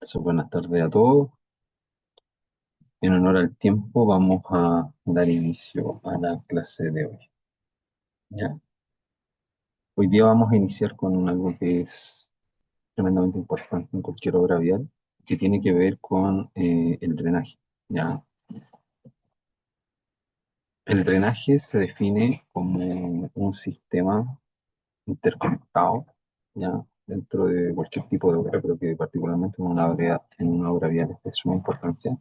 Entonces, buenas tardes a todos. En honor al tiempo, vamos a dar inicio a la clase de hoy. ¿Ya? Hoy día vamos a iniciar con algo que es tremendamente importante en cualquier obra vial, que tiene que ver con el drenaje. ¿Ya? El drenaje se define como un sistema interconectado, ¿ya? Dentro de cualquier tipo de obra, pero que particularmente en una obra vial es de suma importancia,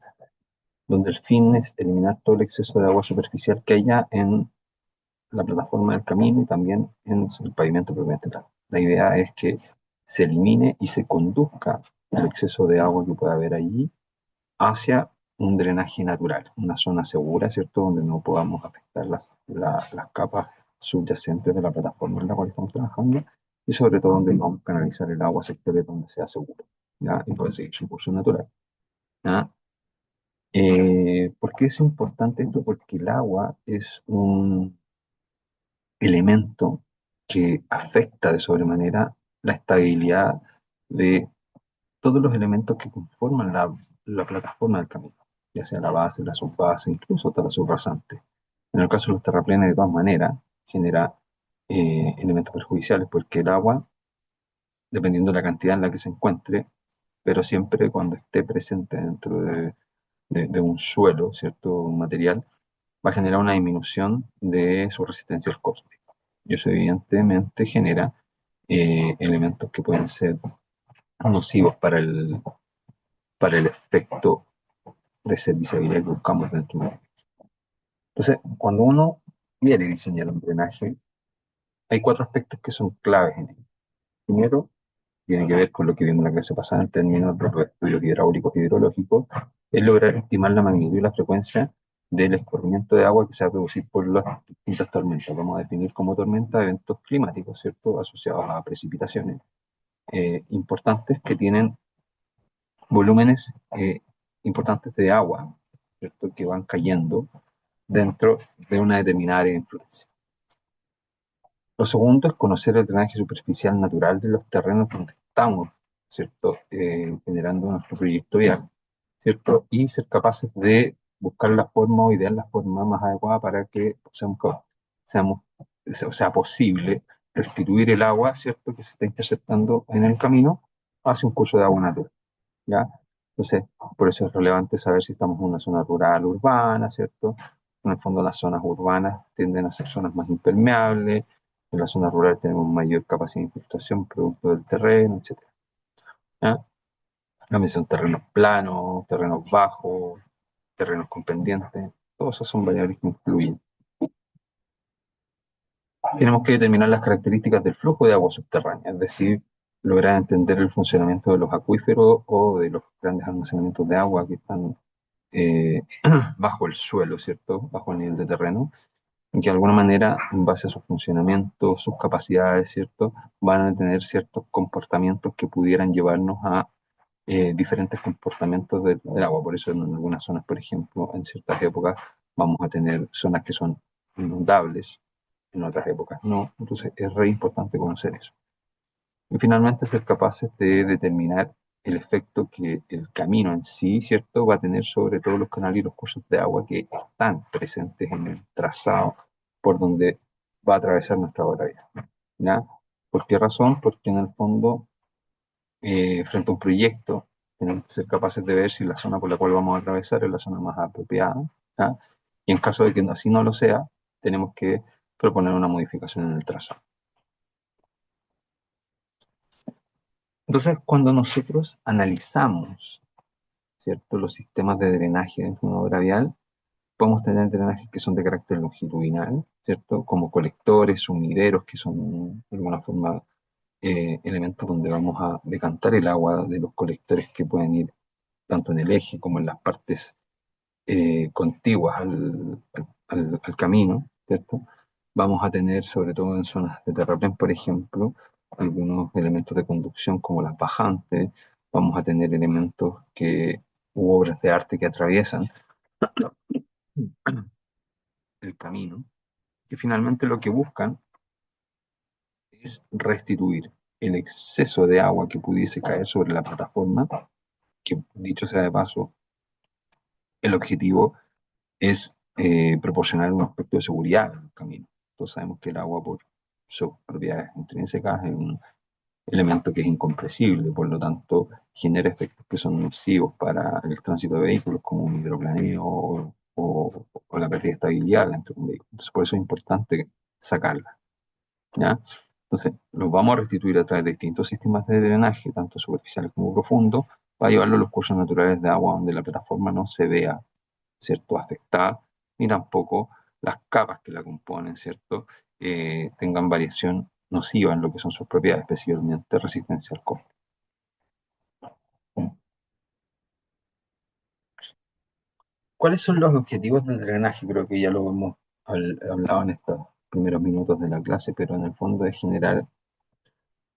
donde el fin es eliminar todo el exceso de agua superficial que haya en la plataforma del camino y también en el pavimento propiamente tal. La idea es que se elimine y se conduzca el exceso de agua que pueda haber allí hacia un drenaje natural, una zona segura, ¿cierto? Donde no podamos afectar las capas subyacentes de la plataforma en la cual estamos trabajando y sobre todo donde vamos a canalizar el agua a sectores donde sea seguro, ¿ya? Y puede seguir su curso natural, ¿ya? ¿Por qué es importante esto? Porque el agua es un elemento que afecta de sobremanera la estabilidad de todos los elementos que conforman la plataforma del camino, ya sea la base, la subbase, incluso hasta la subrasante. En el caso de los terraplenes, de todas maneras, genera elementos perjudiciales porque el agua, dependiendo de la cantidad en la que se encuentre, pero siempre cuando esté presente dentro de un suelo, ¿cierto? Un material, va a generar una disminución de su resistencia al costo. Y eso evidentemente genera elementos que pueden ser nocivos para el efecto de serviciabilidad que buscamos dentro de. Entonces, cuando uno quiere diseñar un drenaje, hay cuatro aspectos que son claves en ello. Primero, tiene que ver con lo que vimos en la clase pasada en términos de los estudios hidráulicos y hidrológicos, es lograr estimar la magnitud y la frecuencia del escurrimiento de agua que se va a producir por las distintas tormentas. Vamos a definir como tormenta eventos climáticos, ¿cierto? Asociados a precipitaciones importantes que tienen volúmenes importantes de agua, ¿cierto? Que van cayendo dentro de una determinada área de influencia. Lo segundo es conocer el drenaje superficial natural de los terrenos donde estamos, ¿cierto? Generando nuestro proyecto vial, ¿cierto? Y ser capaces de buscar la forma o idear la forma más adecuada para que seamos, sea posible restituir el agua, ¿cierto? Que se está interceptando en el camino hacia un curso de agua natural, ¿ya? Entonces, por eso es relevante saber si estamos en una zona rural o urbana, ¿cierto? En el fondo, las zonas urbanas tienden a ser zonas más impermeables, en la zona rural tenemos mayor capacidad de infiltración producto del terreno, etcétera. ¿Ya? También son terrenos planos, terrenos bajos, terrenos con pendientes, todas esas son variables que influyen. Tenemos que determinar las características del flujo de agua subterránea, es decir, lograr entender el funcionamiento de los acuíferos o de los grandes almacenamientos de agua que están eh, bajo el suelo, ¿cierto? Bajo el nivel de terreno, y que de alguna manera, en base a su funcionamiento, sus capacidades, ¿cierto? Van a tener ciertos comportamientos que pudieran llevarnos a diferentes comportamientos del agua. Por eso en algunas zonas, por ejemplo, en ciertas épocas vamos a tener zonas que son inundables, en otras épocas no. Entonces es re importante conocer eso. Y finalmente ser capaces de determinar el efecto que el camino en sí, ¿cierto?, va a tener sobre todos los canales y los cursos de agua que están presentes en el trazado por donde va a atravesar nuestra obra vial. ¿Ya? ¿Por qué razón? Porque en el fondo, frente a un proyecto, tenemos que ser capaces de ver si la zona por la cual vamos a atravesar es la zona más apropiada, ¿ya? Y en caso de que así no lo sea, tenemos que proponer una modificación en el trazado. Entonces, cuando nosotros analizamos, ¿cierto?, los sistemas de drenaje dentro de una obra vial, podemos tener drenajes que son de carácter longitudinal, ¿cierto?, como colectores, sumideros, que son de alguna forma elementos donde vamos a decantar el agua de los colectores que pueden ir tanto en el eje como en las partes contiguas al camino, ¿cierto? Vamos a tener, sobre todo en zonas de terraplén, por ejemplo, algunos elementos de conducción como las bajantes, vamos a tener elementos u obras de arte que atraviesan el camino, que finalmente lo que buscan es restituir el exceso de agua que pudiese caer sobre la plataforma que dicho sea de paso, el objetivo es proporcionar un aspecto de seguridad en el camino. Todos sabemos que el agua, por sus propiedades intrínsecas, es un elemento que es incompresible, por lo tanto, genera efectos que son nocivos para el tránsito de vehículos, como un hidroplaneo o la pérdida de estabilidad dentro de un vehículo. Entonces, por eso es importante sacarla, ¿ya? Entonces, los vamos a restituir a través de distintos sistemas de drenaje, tanto superficiales como profundos, para llevarlo a los cursos naturales de agua donde la plataforma no se vea, ¿cierto?, afectada, ni tampoco las capas que la componen, ¿cierto?, tengan variación nociva en lo que son sus propiedades, especialmente resistencia al corte. ¿Cuáles son los objetivos del drenaje? Creo que ya lo hemos hablado en estos primeros minutos de la clase, pero en el fondo es generar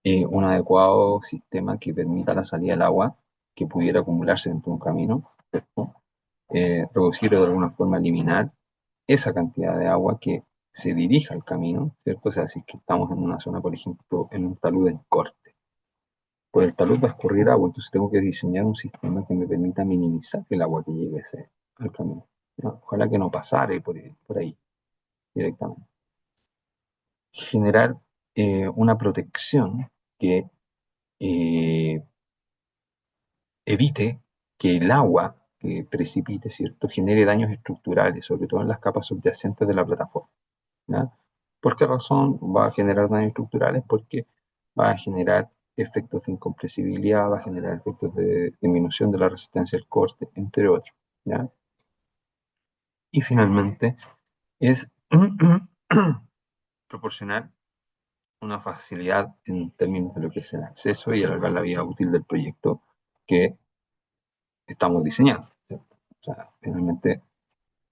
un adecuado sistema que permita la salida del agua que pudiera acumularse dentro de un camino, ¿cierto? Reducir o de alguna forma eliminar esa cantidad de agua que se dirija al camino, ¿cierto? O sea, si es que estamos en una zona, por ejemplo, en un talud en corte, por el talud va a escurrir agua, entonces tengo que diseñar un sistema que me permita minimizar el agua que llegue al camino, ¿no? Ojalá que no pasare por ahí directamente. Generar una protección que eh, evite que el agua que precipite, ¿cierto?, genere daños estructurales, sobre todo en las capas subyacentes de la plataforma, ¿ya? ¿Por qué razón va a generar daños estructurales? Porque va a generar efectos de incompresibilidad, va a generar efectos de disminución de la resistencia al corte, entre otros, ¿ya? Y finalmente es proporcionar una facilidad en términos de lo que es el acceso y alargar la vida útil del proyecto que estamos diseñando, ¿cierto? O sea, finalmente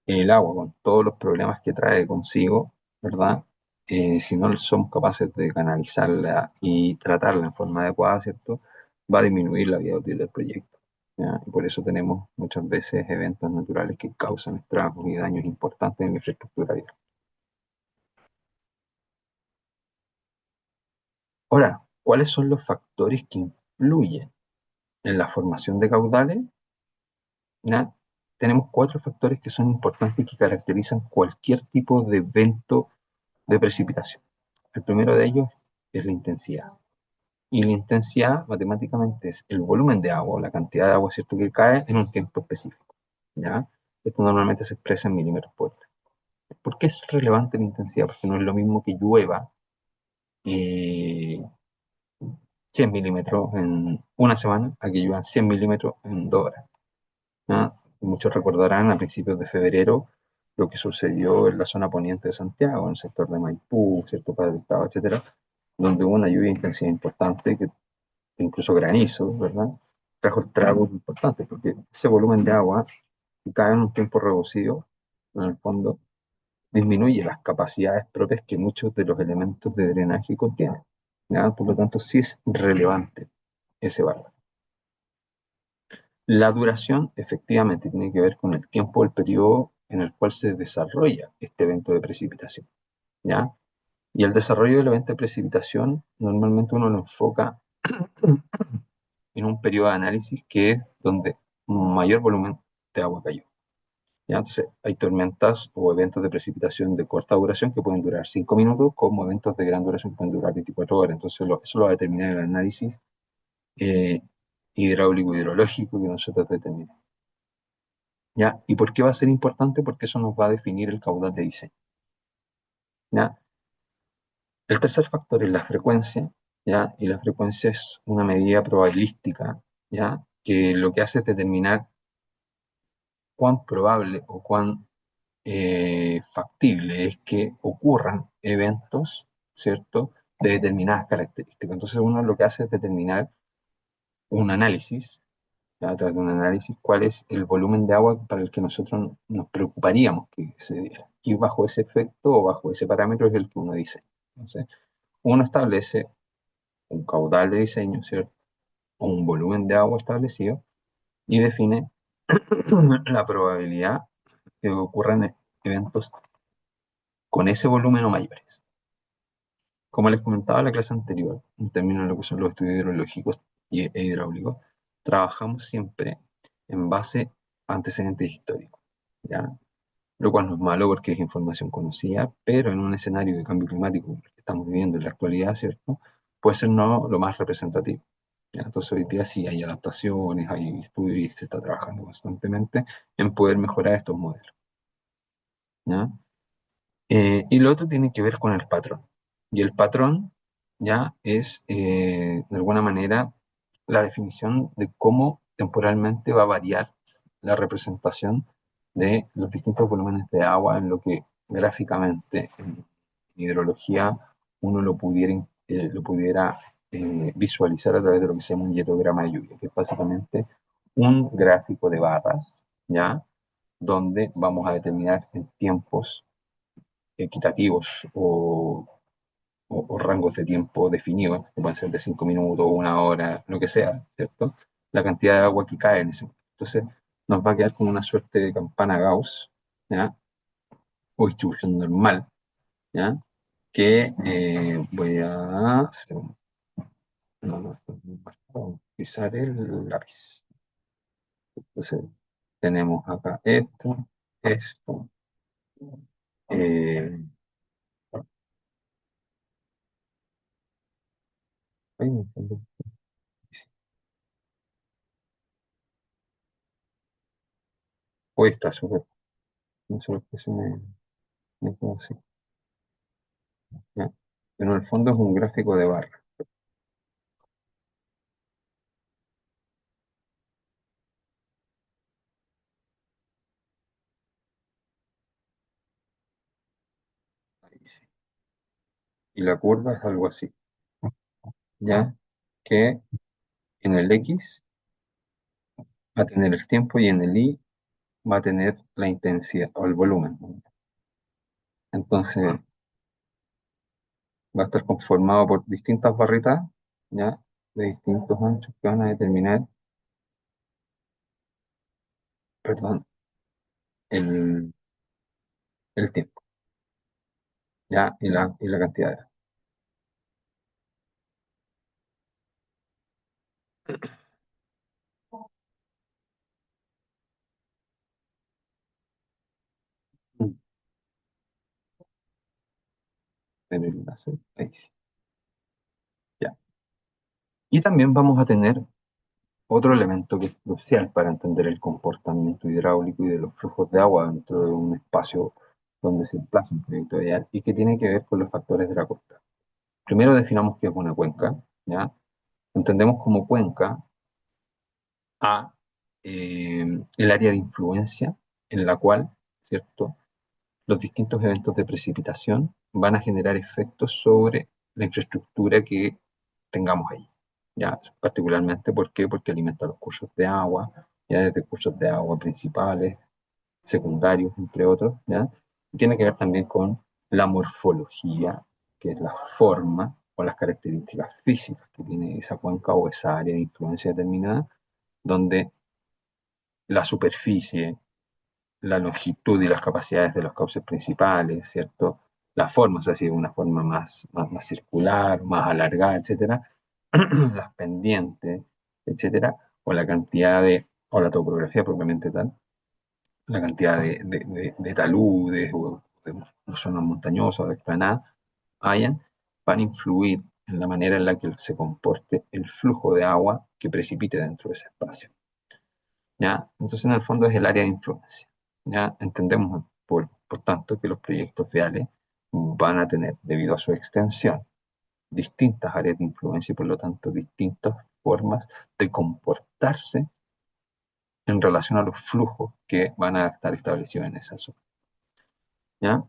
el agua, con todos los problemas que trae consigo, ¿verdad? Si no somos capaces de canalizarla y tratarla en forma adecuada, ¿cierto? Va a disminuir la vida útil del proyecto, ¿ya? Y por eso tenemos muchas veces eventos naturales que causan estragos y daños importantes en la infraestructura vial. Ahora, ¿cuáles son los factores que influyen en la formación de caudales? ¿Ya? Tenemos cuatro factores que son importantes y que caracterizan cualquier tipo de evento de precipitación. El primero de ellos es la intensidad. Y la intensidad matemáticamente es el volumen de agua, la cantidad de agua, ¿cierto?, que cae en un tiempo específico, ¿ya? Esto normalmente se expresa en milímetros por hora. ¿Por qué es relevante la intensidad? Porque no es lo mismo que llueva eh, 100 milímetros en una semana a que lluevan 100 milímetros en 2 horas, ¿no? Muchos recordarán a principios de febrero lo que sucedió en la zona poniente de Santiago, en el sector de Maipú, ¿cierto?, Padre Hurtado, etcétera, donde hubo una lluvia de intensidad importante, que incluso granizo, ¿verdad? Trajo estragos importantes, porque ese volumen de agua que cae en un tiempo reducido, en el fondo, disminuye las capacidades propias que muchos de los elementos de drenaje contienen, ¿ya? Por lo tanto, sí es relevante ese valor. La duración efectivamente tiene que ver con el tiempo del periodo en el cual se desarrolla este evento de precipitación, ¿ya? Y el desarrollo del evento de precipitación normalmente uno lo enfoca en un periodo de análisis que es donde mayor volumen de agua cayó, ¿ya? Entonces, hay tormentas o eventos de precipitación de corta duración que pueden durar 5 minutos, como eventos de gran duración que pueden durar 24 horas. Entonces, eso lo va a determinar el análisis eh, hidráulico hidrológico que nosotros determinamos, ¿ya? ¿Y por qué va a ser importante? Porque eso nos va a definir el caudal de diseño, ¿ya? El tercer factor es la frecuencia, ¿ya? Y la frecuencia es una medida probabilística, ¿ya?, que lo que hace es determinar cuán probable o cuán factible es que ocurran eventos, ¿cierto?, de determinadas características. Entonces uno lo que hace es determinar un análisis, ¿ya?, a través de un análisis, cuál es el volumen de agua para el que nosotros nos preocuparíamos que se diera. Y bajo ese efecto o bajo ese parámetro es el que uno dice. Entonces, uno establece un caudal de diseño, ¿cierto?, o un volumen de agua establecido y define la probabilidad de que ocurran eventos con ese volumen o mayores. Como les comentaba en la clase anterior, en términos de lo que son los estudios hidrológicos e hidráulicos, trabajamos siempre en base a antecedentes históricos, ¿ya? Lo cual no es malo porque es información conocida, pero en un escenario de cambio climático que estamos viviendo en la actualidad, ¿cierto? Puede ser no lo más representativo. ¿Ya? Entonces hoy día sí hay adaptaciones, hay estudios y se está trabajando constantemente en poder mejorar estos modelos, ¿ya? Y lo otro tiene que ver con el patrón. Y el patrón ya es, de alguna manera, la definición de cómo temporalmente va a variar la representación de los distintos volúmenes de agua en lo que gráficamente en hidrología uno lo pudiera visualizar a través de lo que se llama un hielograma de lluvia, que es básicamente un gráfico de barras, ¿ya? Donde vamos a determinar en tiempos equitativos o rangos de tiempo definidos, que pueden ser de 5 minutos, una hora, lo que sea, ¿cierto? La cantidad de agua que cae en ese momento. Entonces, nos va a quedar como una suerte de campana Gauss, ¿ya? O distribución normal, ¿ya? Que voy a hacer no, no, vamos a utilizar el lápiz. Entonces, tenemos acá esto, eh, ay, me encanta. Hoy está súper, no sé por qué me quedó así. ¿Ya? Pero en el fondo es un gráfico de barra. Ahí sí. Y la curva es algo así, ¿ya? Que en el X va a tener el tiempo y en el Y va a tener la intensidad o el volumen, ¿no? Entonces va a estar conformado por distintas barritas, ¿ya? De distintos anchos que van a determinar, perdón, el, el tiempo, ¿ya? Y la cantidad de mm, en el láser. Ahí sí, ya. Y también vamos a tener otro elemento que es crucial para entender el comportamiento hidráulico y de los flujos de agua dentro de un espacio donde se emplaza un proyecto vial y que tiene que ver con los factores de la costa. Primero definamos qué es una cuenca, ¿ya? Entendemos como cuenca a el área de influencia en la cual, ¿cierto? Los distintos eventos de precipitación van a generar efectos sobre la infraestructura que tengamos ahí. ¿Ya? Particularmente, ¿por qué? Porque alimenta los cursos de agua, ya desde cursos de agua principales, secundarios, entre otros, ¿ya? Y tiene que ver también con la morfología, que es la forma o las características físicas que tiene esa cuenca o esa área de influencia determinada, donde la superficie, la longitud y las capacidades de los cauces principales, ¿cierto? La forma, o sea, si es una forma más circular, más alargada, etcétera, las pendientes, etcétera, o la cantidad o la topografía propiamente tal, la cantidad de taludes o de zonas montañosas o de explanadas hayan, van a influir en la manera en la que se comporte el flujo de agua que precipite dentro de ese espacio. ¿Ya? Entonces, en el fondo es el área de influencia. ¿Ya? Entendemos, por tanto, que los proyectos viales van a tener, debido a su extensión, distintas áreas de influencia y, por lo tanto, distintas formas de comportarse en relación a los flujos que van a estar establecidos en esa zona. ¿Ya?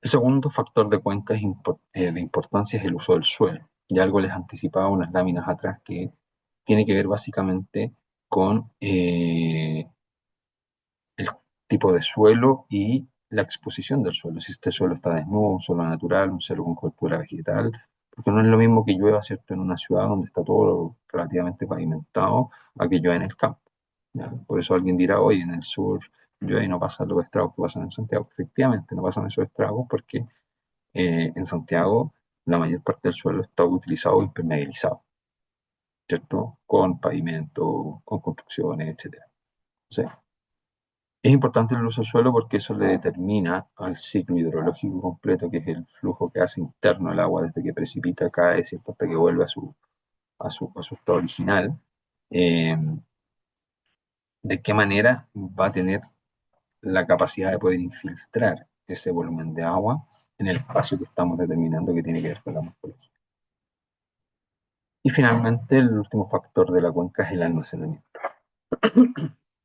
El segundo factor de cuenca de importancia es el uso del suelo. Ya algo les anticipaba unas láminas atrás que tiene que ver básicamente con el tipo de suelo y la exposición del suelo. Si este suelo está desnudo, un suelo natural, un suelo con cobertura vegetal, porque no es lo mismo que llueva, ¿cierto?, en una ciudad donde está todo relativamente pavimentado a que llueva en el campo. ¿Ya? Por eso alguien dirá, oye, en el sur llueve y no pasan los estragos que pasan en Santiago. Efectivamente, no pasan esos estragos porque en Santiago la mayor parte del suelo está utilizado o impermeabilizado. ¿cierto? Con pavimento, con construcciones, etcétera. Entonces, es importante el uso del suelo porque eso le determina al ciclo hidrológico completo, que es el flujo que hace interno el agua desde que precipita, cae, ¿cierto? Hasta que vuelve a su estado original. Eh, de qué manera va a tener la capacidad de poder infiltrar ese volumen de agua en el espacio que estamos determinando que tiene que ver con la morfología. Y finalmente, el último factor de la cuenca es el almacenamiento.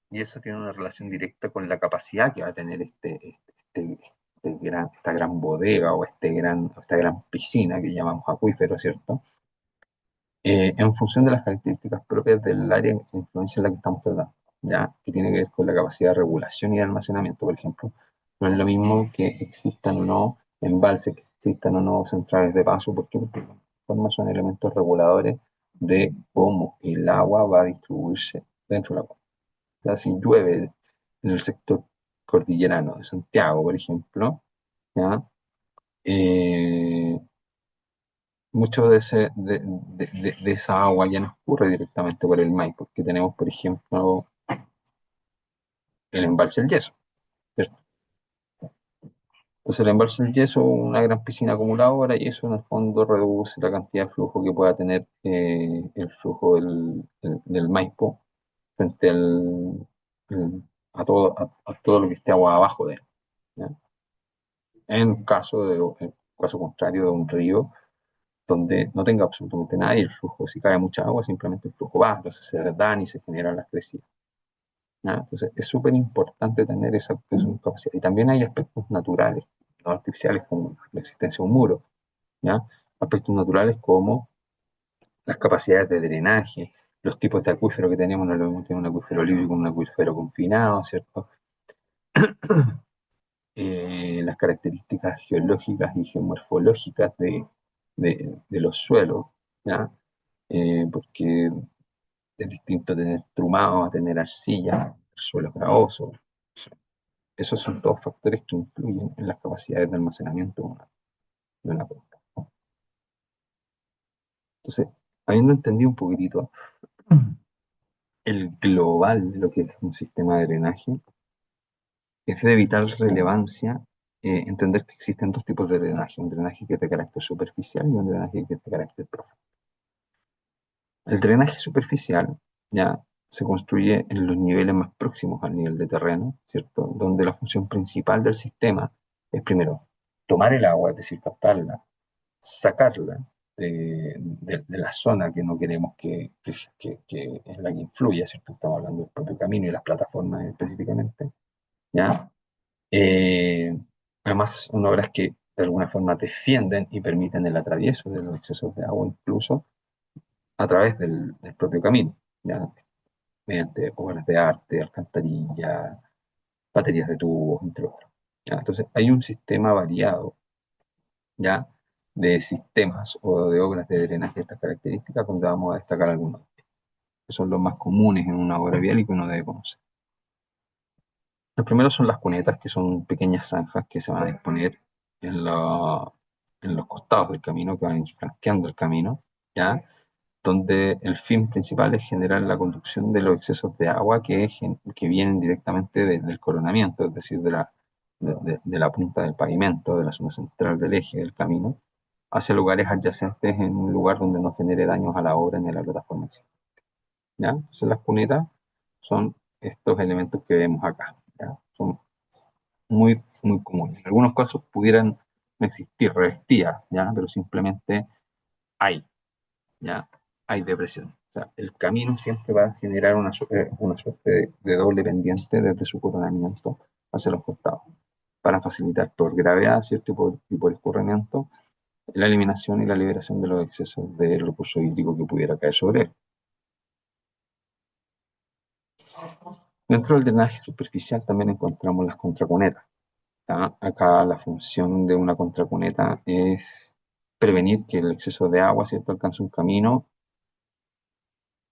Y eso tiene una relación directa con la capacidad que va a tener esta gran bodega o esta gran piscina que llamamos acuífero, ¿cierto? En función de las características propias del área de influencia en la que estamos tratando, ¿ya? Que tiene que ver con la capacidad de regulación y de almacenamiento, por ejemplo. No es lo mismo que existan o no embalses, que existan o no centrales de paso, porque son elementos reguladores de cómo el agua va a distribuirse dentro de la cuenca. O sea, si llueve en el sector cordillerano de Santiago, por ejemplo, ¿ya? Eh, mucho de esa agua ya no escurre directamente por el Maipo, porque tenemos, por ejemplo, el embalse del Yeso, ¿cierto? Entonces el embalse del Yeso, una gran piscina acumuladora, y eso en el fondo reduce la cantidad de flujo que pueda tener el flujo del Maipo frente a todo lo que esté agua abajo de él, ¿ya? En caso contrario de un río donde no tenga absolutamente nada y el flujo, si cae mucha agua, simplemente el flujo baja, entonces se dan y se generan las crecidas, ¿ya? Entonces es súper importante tener esa capacidad. Y también hay aspectos naturales, no artificiales, como la existencia de un muro, ¿ya? Aspectos naturales como las capacidades de drenaje, los tipos de acuífero que tenemos, no lo mismo tener un acuífero libre con un acuífero confinado, ¿cierto? Las características geológicas y geomorfológicas de los suelos, ¿ya? Porque es distinto tener trumado a tener arcilla, suelos gravosos. Esos son todos factores que influyen en las capacidades de almacenamiento de una cuenca. Entonces, habiendo entendido un poquitito el global de lo que es un sistema de drenaje, es de vital relevancia entender que existen dos tipos de drenaje: un drenaje que es de carácter superficial y un drenaje que es de carácter profundo. El drenaje superficial ya se construye en los niveles más próximos al nivel de terreno, ¿cierto? Donde la función principal del sistema es, primero, tomar el agua, es decir, captarla, sacarla de la zona que no queremos que es la que influye, ¿cierto? Estamos hablando del propio camino y las plataformas específicamente, ¿ya? Eh, Además, son obras que de alguna forma defienden y permiten el atravieso de los excesos de agua, incluso a través del propio camino, ¿ya? Mediante obras de arte, alcantarilla, baterías de tubos, entre otros, ¿ya? Entonces, hay un sistema variado, ¿ya? De sistemas o de obras de drenaje de estas características, donde vamos a destacar algunos que son los más comunes en una obra vial y que uno debe conocer. Los primeros son las cunetas, que son pequeñas zanjas que se van a disponer en, la- en los costados del camino, que van a ir flanqueando el camino, ¿ya? Donde el fin principal es generar la conducción de los excesos de agua que vienen directamente del coronamiento, es decir, de la punta del pavimento, de la zona central del eje del camino, hacia lugares adyacentes en un lugar donde no genere daños a la obra ni a la plataforma existente, ¿ya? Entonces las cunetas son estos elementos que vemos acá, ¿ya? Son muy, muy comunes. En algunos casos pudieran no existir revestidas, ¿ya? Pero simplemente hay, ¿ya? Hay depresión. O sea, el camino siempre va a generar una suerte de doble pendiente desde su coronamiento hacia los costados, para facilitar por gravedad, ¿cierto? Y por escurrimiento, la eliminación y la liberación de los excesos de recurso hídrico que pudiera caer sobre él. Dentro del drenaje superficial también encontramos las contracunetas, ¿ya? Acá la función de una contracuneta es prevenir que el exceso de agua, ¿cierto?, alcance un camino,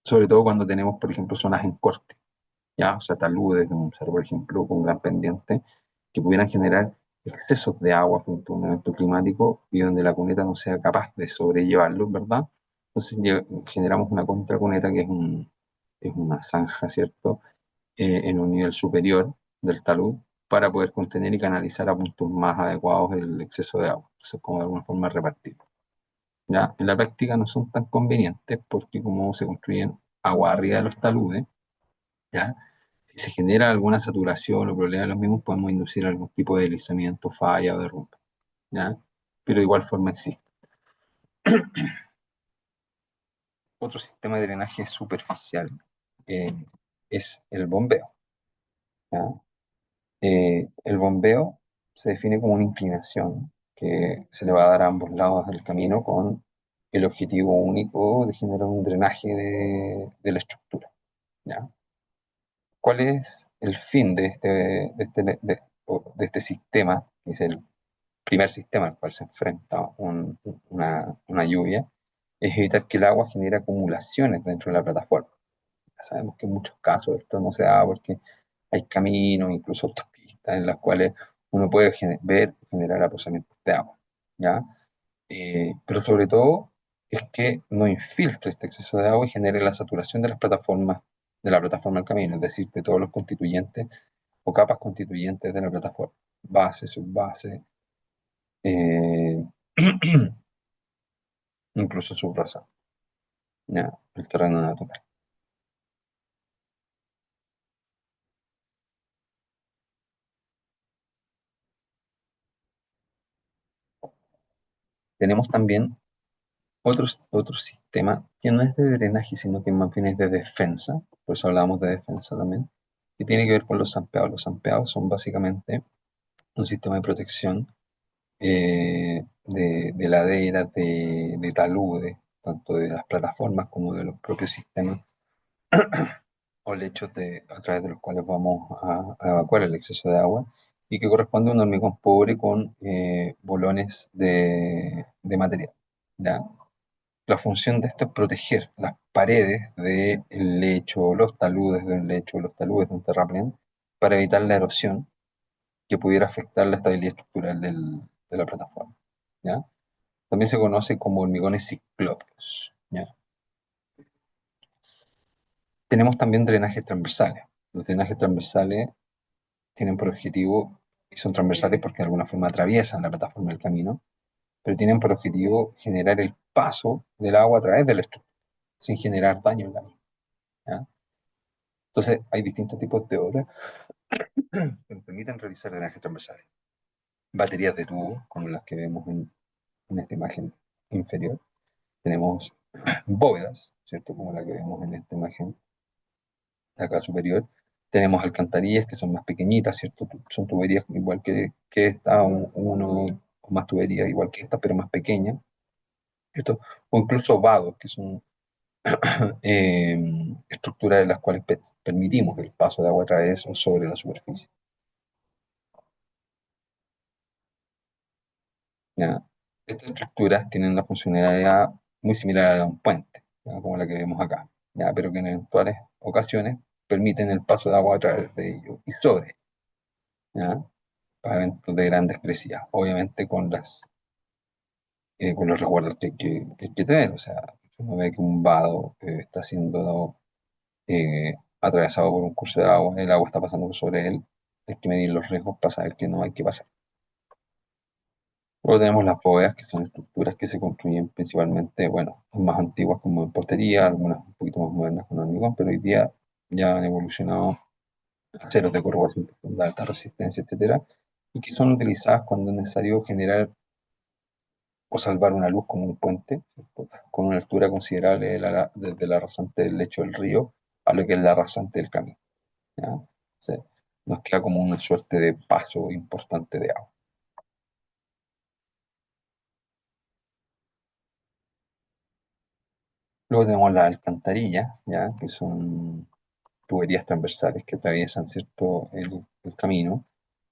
sobre todo cuando tenemos, por ejemplo, zonas en corte, ¿ya? O sea, taludes de un cerro, por ejemplo, con gran pendiente, que pudieran generar excesos de agua frente a un evento climático y donde la cuneta no sea capaz de sobrellevarlo, ¿verdad? Entonces generamos una contracuneta que es una zanja, ¿cierto? En un nivel superior del talud para poder contener y canalizar a puntos más adecuados el exceso de agua. Entonces, como de alguna forma repartir. ¿Ya? En la práctica no son tan convenientes porque como se construyen agua arriba de los taludes, ¿ya? Si se genera alguna saturación o problema de los mismos, podemos inducir algún tipo de deslizamiento, falla o derrumbe, ¿ya? Pero de igual forma existe. Otro sistema de drenaje superficial eh, es el bombeo, ¿ya? El bombeo se define como una inclinación que se le va a dar a ambos lados del camino con el objetivo único de generar un drenaje de la estructura, ¿ya? ¿Cuál es el fin de este sistema, que es el primer sistema al cual se enfrenta una lluvia? Es evitar que el agua genere acumulaciones dentro de la plataforma. Ya sabemos que en muchos casos esto no se da porque hay caminos, incluso autopistas, en las cuales uno puede ver generar aposamientos de agua, ¿ya? Pero sobre todo es que no infiltre este exceso de agua y genere la saturación de las plataformas, de la plataforma del camino, es decir, de todos los constituyentes o capas constituyentes de la plataforma, base, subbase, eh, incluso subrasa, ¿ya? El terreno natural. Tenemos también otro sistema que no es de drenaje, sino que más bien es de defensa, por eso hablamos de defensa también, que tiene que ver con los zampeados. Los zampeados son básicamente un sistema de protección de laderas, de taludes, tanto de las plataformas como de los propios sistemas o lechos a través de los cuales vamos a evacuar el exceso de agua y que corresponde a un hormigón pobre con bolones de material, ¿ya? La función de esto es proteger las paredes del lecho, los taludes de un lecho, los taludes de un terraplén, para evitar la erosión que pudiera afectar la estabilidad estructural de la plataforma, ¿ya? También se conoce como hormigones ciclópeos, ¿ya? Tenemos también drenajes transversales. Los drenajes transversales tienen por objetivo, y son transversales porque de alguna forma atraviesan la plataforma del camino, pero tienen por objetivo generar el paso del agua a través de la estructura, sin generar daño en la misma, ¿ya? Entonces, hay distintos tipos de obras que nos permiten realizar drenajes transversales. Baterías de tubo, como las que vemos en esta imagen inferior. Tenemos bóvedas, ¿cierto? Como la que vemos en esta imagen de acá superior. Tenemos alcantarillas que son más pequeñitas, ¿cierto? Son tuberías igual que esta, uno o más tuberías igual que esta, pero más pequeñas, ¿cierto? O incluso vados, que son eh, estructuras de las cuales permitimos el paso de agua a través o sobre la superficie, ¿ya? Estas estructuras tienen una funcionalidad muy similar a la de un puente, ¿ya? Como la que vemos acá, ¿ya? Pero que en eventuales ocasiones permiten el paso de agua a través de ellos y sobre, ¿ya? Para eventos de grandes crecidas, obviamente con los resguardos que hay que tener. O sea, si uno ve que un vado está siendo atravesado por un curso de agua, el agua está pasando por sobre él, hay que medir los riesgos para saber que no hay que pasar. Luego tenemos las bóvedas, que son estructuras que se construyen principalmente, bueno, son más antiguas como en postería, algunas un poquito más modernas con hormigón, pero hoy día ya han evolucionado a aceros de corrugación profunda, alta resistencia, etcétera, y que son utilizadas cuando es necesario generar o salvar una luz como un puente, ¿cierto? Con una altura considerable desde la rasante del lecho del río a lo que es la rasante del camino, ¿ya? O sea, nos queda como una suerte de paso importante de agua. Luego tenemos las alcantarillas, ¿ya? Que son tuberías transversales que atraviesan, ¿cierto? El camino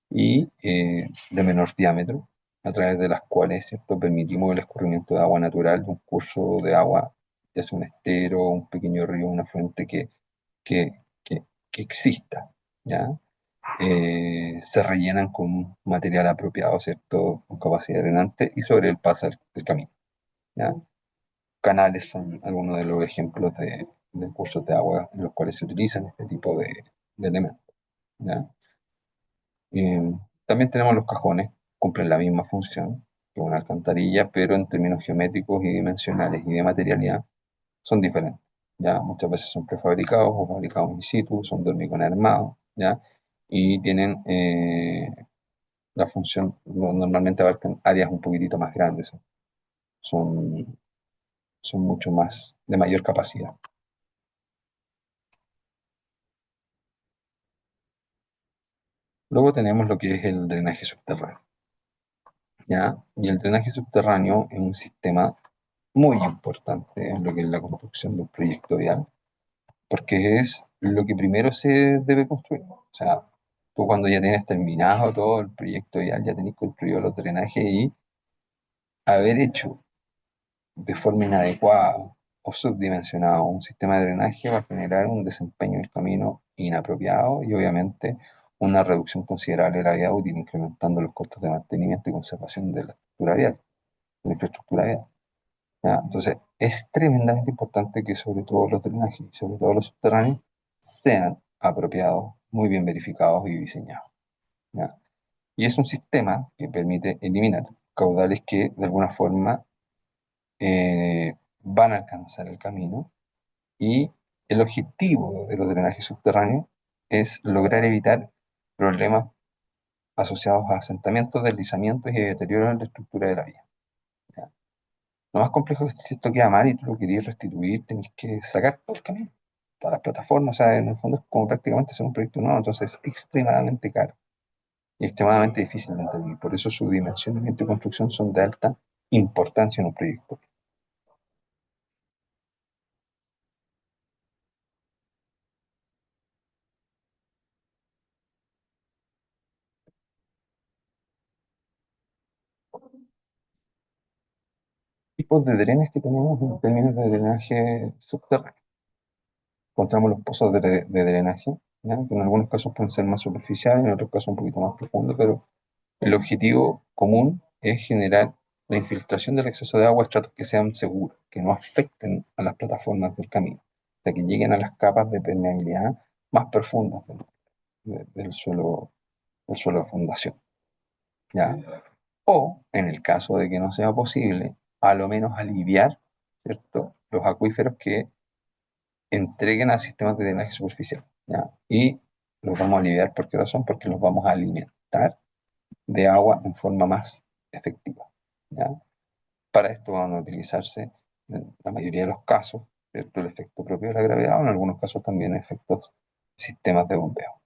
y de menor diámetro, a través de las cuales, ¿cierto? Permitimos el escurrimiento de agua natural, de un curso de agua, ya sea un estero, un pequeño río, una fuente que, que, que exista, ¿ya? Se rellenan con material apropiado, ¿cierto? Con capacidad drenante y sobre el paso del camino, ¿ya? canales son algunos de los ejemplos de cursos de agua en los cuales se utilizan este tipo de elementos. ¿Ya? Eh, También tenemos los cajones, cumplen la misma función que una alcantarilla, pero en términos geométricos y dimensionales y de materialidad son diferentes. ¿Ya? Muchas veces son prefabricados o fabricados in situ, son de hormigón armado, ¿ya? Y tienen la función, normalmente abarcan áreas un poquitito más grandes, son, son mucho más, de mayor capacidad. Luego tenemos lo que es el drenaje subterráneo, ¿ya? Y el drenaje subterráneo es un sistema muy importante en lo que es la construcción de un proyecto vial, porque es lo que primero se debe construir. O sea, tú cuando ya tienes terminado todo el proyecto vial, ya tenés construido los drenajes y haber hecho de forma inadecuada o subdimensionado un sistema de drenaje va a generar un desempeño del camino inapropiado y obviamente una reducción considerable de la vida útil, incrementando los costos de mantenimiento y conservación de la estructura vial, de la infraestructura vial. ¿Ya? Entonces, es tremendamente importante que sobre todo los drenajes y sobre todo los subterráneos sean apropiados, muy bien verificados y diseñados. ¿Ya? Y es un sistema que permite eliminar caudales que de alguna forma van a alcanzar el camino y el objetivo de los drenajes subterráneos es lograr evitar problemas asociados a asentamientos, deslizamientos y deterioro en la estructura de la vía. ¿Ya? Lo más complejo es que si esto queda mal y tú lo querías restituir, tenés que sacar todo el camino, todas las plataformas, o sea, en el fondo es como prácticamente hacer un proyecto nuevo, entonces es extremadamente caro y extremadamente difícil de entender. Por eso su dimensionamiento y construcción son de alta importancia en un proyecto. Tipos de drenes que tenemos en términos de drenaje subterráneo. Encontramos los pozos de drenaje, ¿ya? Que en algunos casos pueden ser más superficiales, en otros casos un poquito más profundos, pero el objetivo común es generar la infiltración del exceso de agua a estratos que sean seguros, que no afecten a las plataformas del camino, o sea, que lleguen a las capas de permeabilidad más profundas del suelo de fundación, ¿ya? O, en el caso de que no sea posible, a lo menos aliviar, ¿cierto?, los acuíferos que entreguen a sistemas de drenaje superficial, ¿ya? Y los vamos a aliviar, ¿por qué razón? Porque los vamos a alimentar de agua en forma más efectiva, ¿ya? Para esto van a utilizarse, en la mayoría de los casos, ¿cierto?, el efecto propio de la gravedad o en algunos casos también efectos sistemas de bombeo.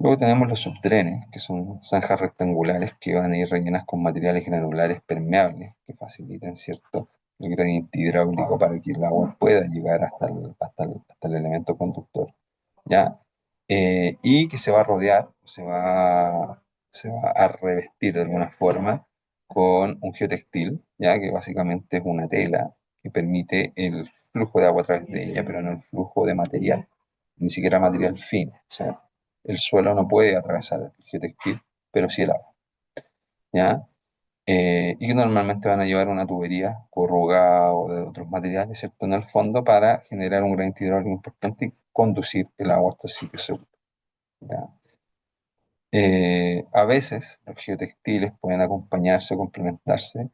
Luego tenemos los subdrenes, que son zanjas rectangulares que van a ir rellenas con materiales granulares permeables que faciliten, ¿cierto?, el gradiente hidráulico para que el agua pueda llegar hasta el elemento conductor, ¿ya? Y que se va a rodear, se va a revestir de alguna forma con un geotextil, ¿ya? Que básicamente es una tela que permite el flujo de agua a través de ella, pero no el flujo de material, ni siquiera material fino. O sea, el suelo no puede atravesar el geotextil, pero sí el agua, ¿ya? Y que normalmente van a llevar una tubería corrugada o de otros materiales, ¿cierto?, en el fondo para generar un gradiente hidráulico importante y conducir el agua hasta el sitio seguro, ¿ya? A veces los geotextiles pueden acompañarse o complementarse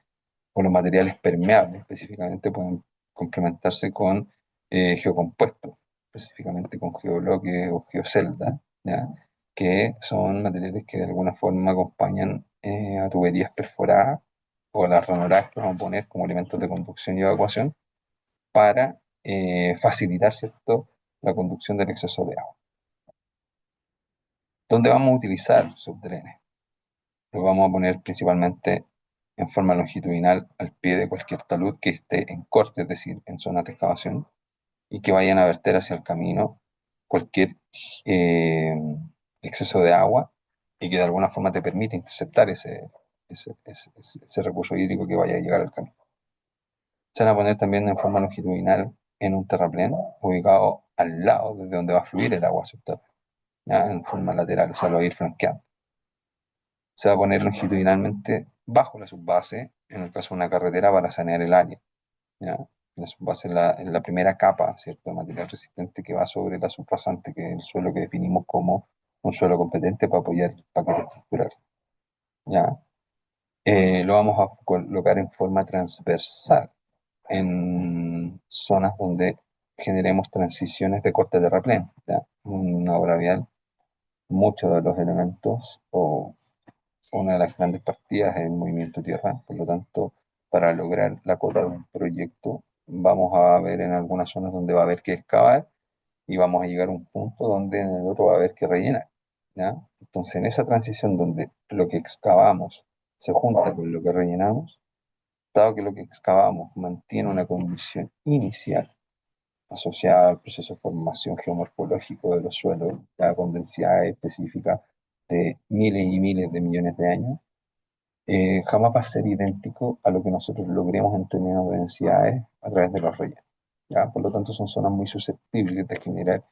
con los materiales permeables, específicamente pueden complementarse con geocompuestos, específicamente con geobloques o geocelda, ¿ya? Que son materiales que de alguna forma acompañan a tuberías perforadas o a las ranuradas que vamos a poner como elementos de conducción y evacuación para facilitar, ¿cierto?, la conducción del exceso de agua. ¿Dónde vamos a utilizar subdrenes? Lo vamos a poner principalmente en forma longitudinal al pie de cualquier talud que esté en corte, es decir, en zonas de excavación, y que vayan a verter hacia el camino cualquier eh, exceso de agua y que de alguna forma te permite interceptar ese recurso hídrico que vaya a llegar al camino. Se van a poner también en forma longitudinal en un terraplén ubicado al lado desde donde va a fluir el agua subterránea, ¿ya? En forma lateral, o sea, lo va a ir flanqueando. Se va a poner longitudinalmente bajo la subbase, en el caso de una carretera, para sanear el área. ¿Ya? La subbase es la primera capa, ¿cierto?, de material resistente que va sobre la subrasante, que es el suelo que definimos como un suelo competente para apoyar el paquete estructural. ¿Ya? Lo vamos a colocar en forma transversal en zonas donde generemos transiciones de corte de terraplén. ¿Ya? Una obra vial, muchos de los elementos o una de las grandes partidas es el movimiento tierra. Por lo tanto, para lograr la cota de un proyecto, vamos a ver en algunas zonas donde va a haber que excavar y vamos a llegar a un punto donde en el otro va a haber que rellenar. ¿Ya? Entonces, en esa transición donde lo que excavamos se junta con lo que rellenamos, dado que lo que excavamos mantiene una condición inicial asociada al proceso de formación geomorfológico de los suelos, ya con densidades específicas de miles y miles de millones de años, jamás va a ser idéntico a lo que nosotros logremos en términos de densidades a través de los rellenos. ¿Ya? Por lo tanto, son zonas muy susceptibles de generar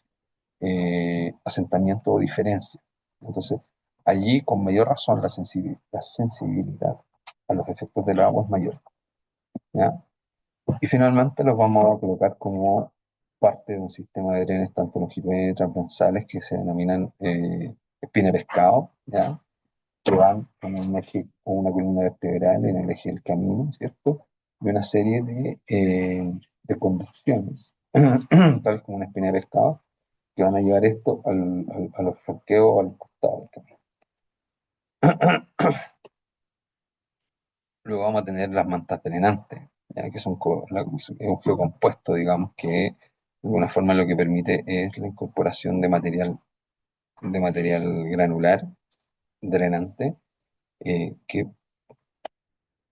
asentamiento o diferencia. Entonces, allí con mayor razón la sensibilidad a los efectos del agua es mayor. ¿Ya? Y finalmente los vamos a colocar como parte de un sistema de drenes tanto longitudinales y transversales que se denominan espina de pescado, ¿ya? Que van con un eje o una columna vertebral en el eje del camino, ¿cierto? Y una serie de conducciones, tales como una espina de pescado, que van a llevar esto a los flanqueos o al costado del camino. Luego vamos a tener las mantas drenantes, ¿ya? Que son es un geocompuesto, digamos, que de alguna forma lo que permite es la incorporación de material granular drenante, que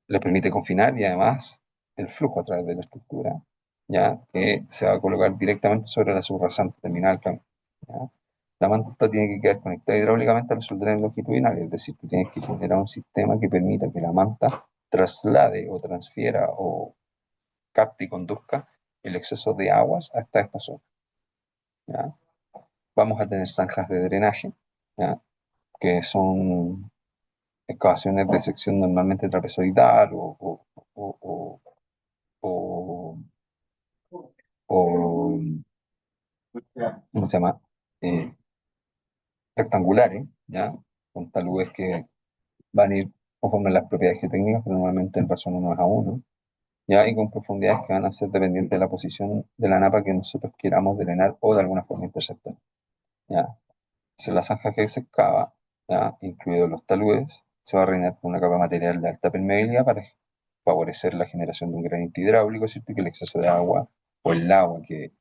le permite confinar y además el flujo a través de la estructura, ¿ya? Que se va a colocar directamente sobre la subrasante terminal. ¿Ya? La manta tiene que quedar conectada hidráulicamente a los drenes longitudinales, es decir, tú tienes que generar un sistema que permita que la manta traslade o transfiera o capte y conduzca el exceso de aguas hasta esta zona. ¿Ya? Vamos a tener zanjas de drenaje, ¿ya? Que son excavaciones de sección normalmente trapezoidal o, o, o ¿cómo se llama? Eh, rectangulares, ¿ya? Con taludes que van a ir conforme a las propiedades geotécnicas, pero normalmente en razón 1:1, ¿ya? Y con profundidades que van a ser dependientes de la posición de la napa que nosotros queramos drenar o de alguna forma interceptar, ¿ya? Si la zanja que se excava, ¿ya? Incluidos los taludes, se va a rellenar con una capa de material de alta permeabilidad para favorecer la generación de un gradiente hidráulico, ¿cierto? Y que el exceso de agua o el agua que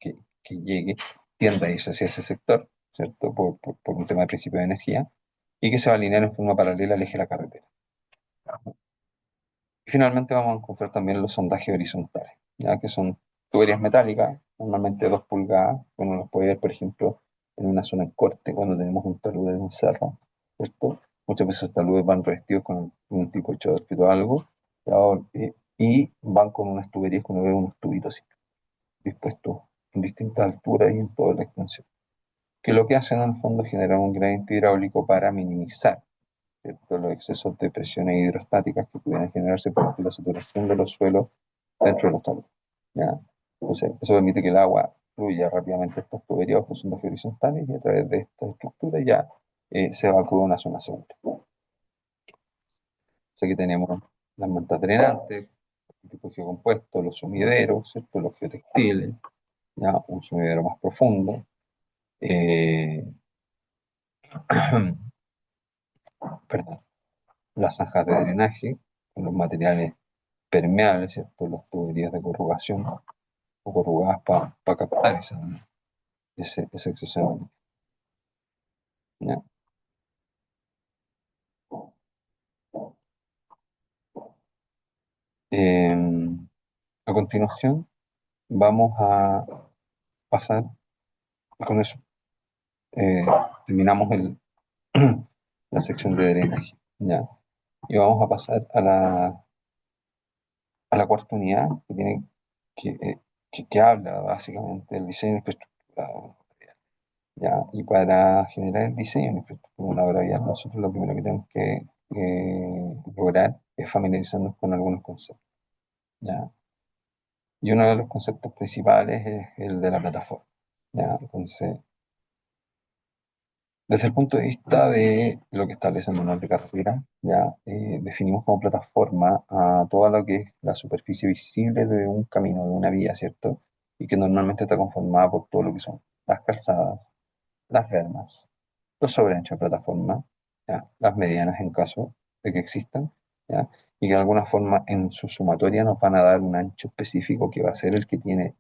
llegue tienda a irse hacia ese sector, ¿cierto? Por un tema de principio de energía, y que se va a alinear en forma paralela al eje de la carretera. Y finalmente vamos a encontrar también los sondajes horizontales, ¿ya? Que son tuberías metálicas, normalmente de 2 pulgadas. Uno los puede ver, por ejemplo, en una zona en corte, cuando tenemos un talude de un cerro, ¿cierto? Muchas veces los taludes van revestidos con un tipo de chodorquito o algo, ¿ya? Y van con unas tuberías que uno ve unos tubitos así, dispuestos en distintas alturas y en toda la extensión. Que lo que hacen en el fondo es generar un gradiente hidráulico para minimizar, ¿cierto?, los excesos de presiones hidrostáticas que pudieran generarse por la saturación de los suelos dentro de los taludes. ¿Ya? Entonces, eso permite que el agua fluya rápidamente a estas tuberías o sondas horizontales y a través de estas estructuras ya se evacúa una zona segura. Entonces, aquí tenemos las mantas drenantes, el tipo de geocompuesto, los sumideros, ¿cierto?, los geotextiles, ya un sumidero más profundo, eh, perdón, las zanjas de drenaje con los materiales permeables, ¿cierto? Las tuberías de corrugación o corrugadas para captar ese exceso de agua, ¿ya? Eh, a continuación, vamos a pasar, con eso eh, terminamos la sección de drenaje, ¿ya? Y vamos a pasar a la cuarta unidad que, tiene, que, que habla básicamente del diseño de infraestructura. ¿Ya? Y para generar el diseño de una infraestructura, una obra vial, nosotros lo primero que tenemos que lograr es familiarizarnos con algunos conceptos, ¿ya? Y uno de los conceptos principales es el de la plataforma, ¿ya? Entonces, desde el punto de vista de lo que establece el manual de carrera, ya definimos como plataforma a toda lo que es la superficie visible de un camino, de una vía, ¿cierto? Y que normalmente está conformada por todo lo que son las calzadas, las vermas, los sobreanchos de plataforma, ¿ya? Las medianas en caso de que existan, ¿ya? Y que de alguna forma en su sumatoria nos van a dar un ancho específico que va a ser el que tiene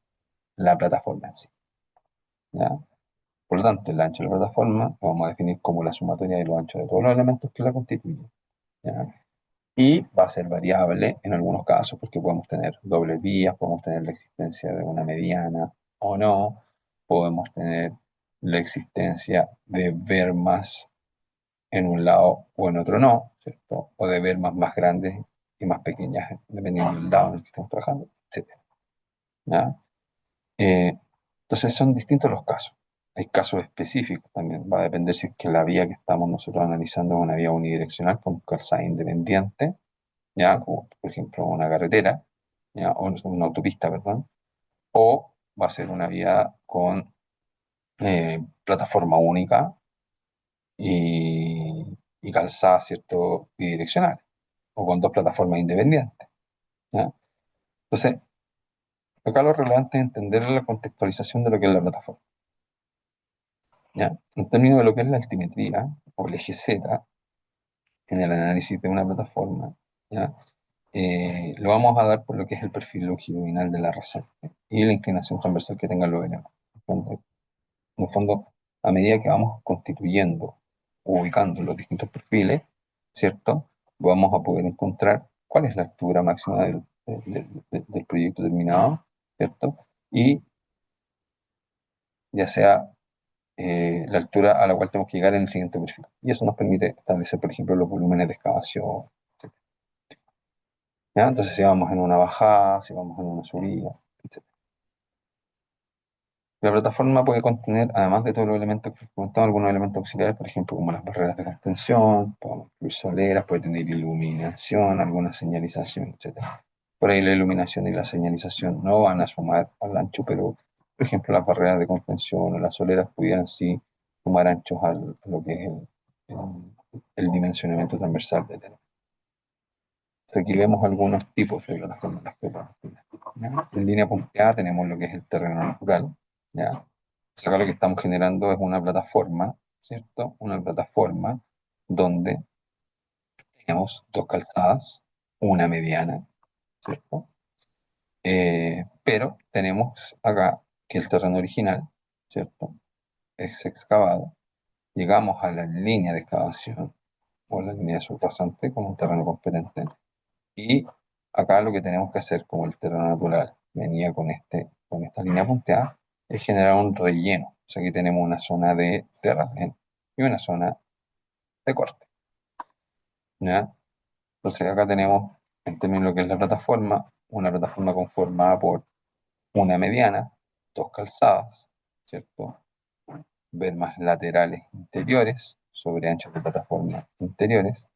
la plataforma en sí, ¿ya? Por lo tanto, el ancho de la plataforma lo vamos a definir como la sumatoria de los anchos de todos los elementos que la constituyen, ¿ya? Y va a ser variable en algunos casos, porque podemos tener dobles vías, podemos tener la existencia de una mediana o no, podemos tener la existencia de vermas en un lado o en otro no, ¿cierto? O de vermas más grandes y más pequeñas, dependiendo del lado en el que estemos trabajando, etcétera, ¿ya? Eh, entonces son distintos los casos. Hay casos específicos también. Va a depender si es que la vía que estamos nosotros analizando es una vía unidireccional con calzada independiente, ya, como por ejemplo una carretera, ya, o una autopista, perdón, o va a ser una vía con plataforma única y calzada, ¿cierto? Bidireccional, o con dos plataformas independientes, ¿ya? Entonces, acá lo relevante es entender la contextualización de lo que es la plataforma. ¿Ya? En términos de lo que es la altimetría o el eje Z en el análisis de una plataforma, ¿ya? Lo vamos a dar por lo que es el perfil longitudinal de la rasante y la inclinación transversal que tengan los elementos. En el fondo, a medida que vamos constituyendo o ubicando los distintos perfiles, ¿cierto? Vamos a poder encontrar cuál es la altura máxima del proyecto terminado, ¿cierto? Y ya sea la altura a la cual tenemos que llegar en el siguiente perfil. Y eso nos permite establecer, por ejemplo, los volúmenes de excavación, etc. ¿Ya? Entonces, si vamos en una bajada, si vamos en una subida, etc. La plataforma puede contener, además de todos los elementos que comentamos, algunos elementos auxiliares, por ejemplo, como las barreras de contención, podemos incluir soleras, puede tener iluminación, alguna señalización, etc. Por ahí la iluminación y la señalización no van a sumar al ancho, pero, por ejemplo, las barreras de contención o las soleras pudieran sí sumar anchos a lo que es el dimensionamiento transversal del elemento. Aquí vemos algunos tipos de plataformas que podemos tener, ¿ya? En línea punteada tenemos lo que es el terreno natural, ¿ya? Acá lo que estamos generando es una plataforma, ¿cierto? Una plataforma donde tenemos dos calzadas, una mediana, ¿cierto? Pero tenemos acá que el terreno original, ¿cierto? Es excavado. Llegamos a la línea de excavación o la línea subrasante como un terreno competente. Y acá lo que tenemos que hacer, como el terreno natural venía con esta línea punteada, es generar un relleno. O sea, aquí tenemos una zona de terraplén y una zona de corte, ¿ya? Entonces acá tenemos, en términos de lo que es la plataforma, una plataforma conformada por una mediana, dos calzadas, ¿cierto? Vermas laterales interiores, sobre anchos de plataforma interiores,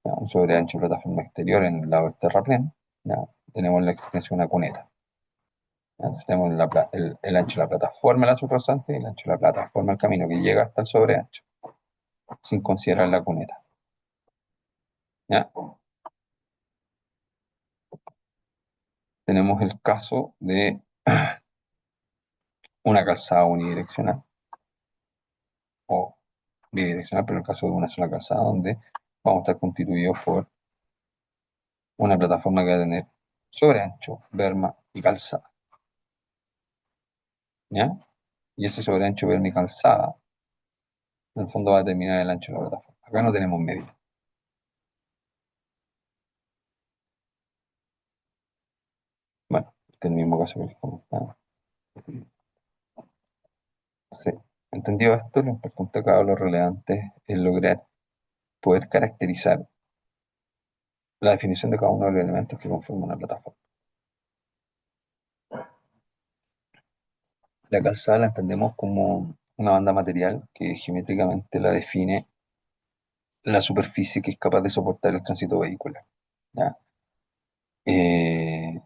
¿ya? Un sobre ancho de plataforma exterior en el lado del terraplén, ¿ya? Tenemos la existencia de una cuneta. Entonces tenemos el ancho de la plataforma, la subrasante, y el ancho de la plataforma, el camino que llega hasta el sobreancho, sin considerar la cuneta, ¿ya? Tenemos el caso de una calzada unidireccional o bidireccional, pero el caso de una sola calzada donde vamos a estar constituidos por una plataforma que va a tener sobreancho, berma y calzada, ¿ya? Y este sobreancho, berma y calzada, en el fondo va a determinar el ancho de la plataforma. Acá no tenemos medio. Bueno, este es el mismo caso que les comentaba. Sí. Entendido esto, lo importante acá, lo relevante es lograr poder caracterizar la definición de cada uno de los elementos que conforman una plataforma. La calzada la entendemos como una banda material que geométricamente la define la superficie que es capaz de soportar el tránsito vehicular. ¿ya? Eh,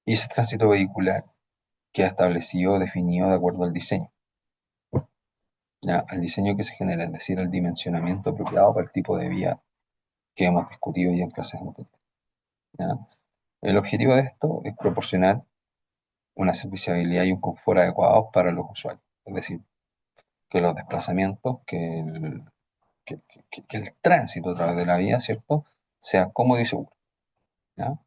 y ese tránsito vehicular queda establecido, definido de acuerdo al diseño, ¿ya? Al diseño que se genera, es decir, al dimensionamiento apropiado para el tipo de vía que hemos discutido ya en clases anteriores, ¿ya? El objetivo de esto es proporcionar una serviciabilidad y un confort adecuados para los usuarios, es decir, que los desplazamientos, que el tránsito a través de la vía, ¿cierto?, sea cómodo y seguro, ¿ya?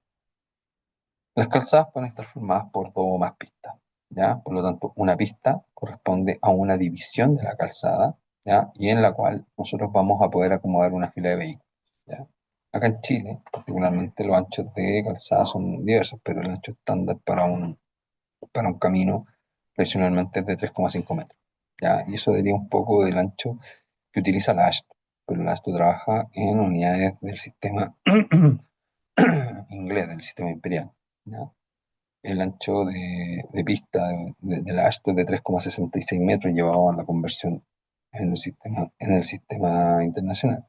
Las calzadas pueden estar formadas por dos o más pistas, ¿ya? Por lo tanto, una pista corresponde a una división de la calzada, ¿ya? Y en la cual nosotros vamos a poder acomodar una fila de vehículos, ¿ya? Acá en Chile, particularmente, los anchos de calzada son diversos, pero el ancho estándar para un camino tradicionalmente es de 3,5 metros, ¿ya? Y eso daría un poco del ancho que utiliza la ASHTO, pero la ASHTO trabaja en unidades del sistema inglés, del sistema imperial, ¿ya? El ancho de pista de la ASHTO es de 3,66 metros llevado a la conversión en el sistema internacional,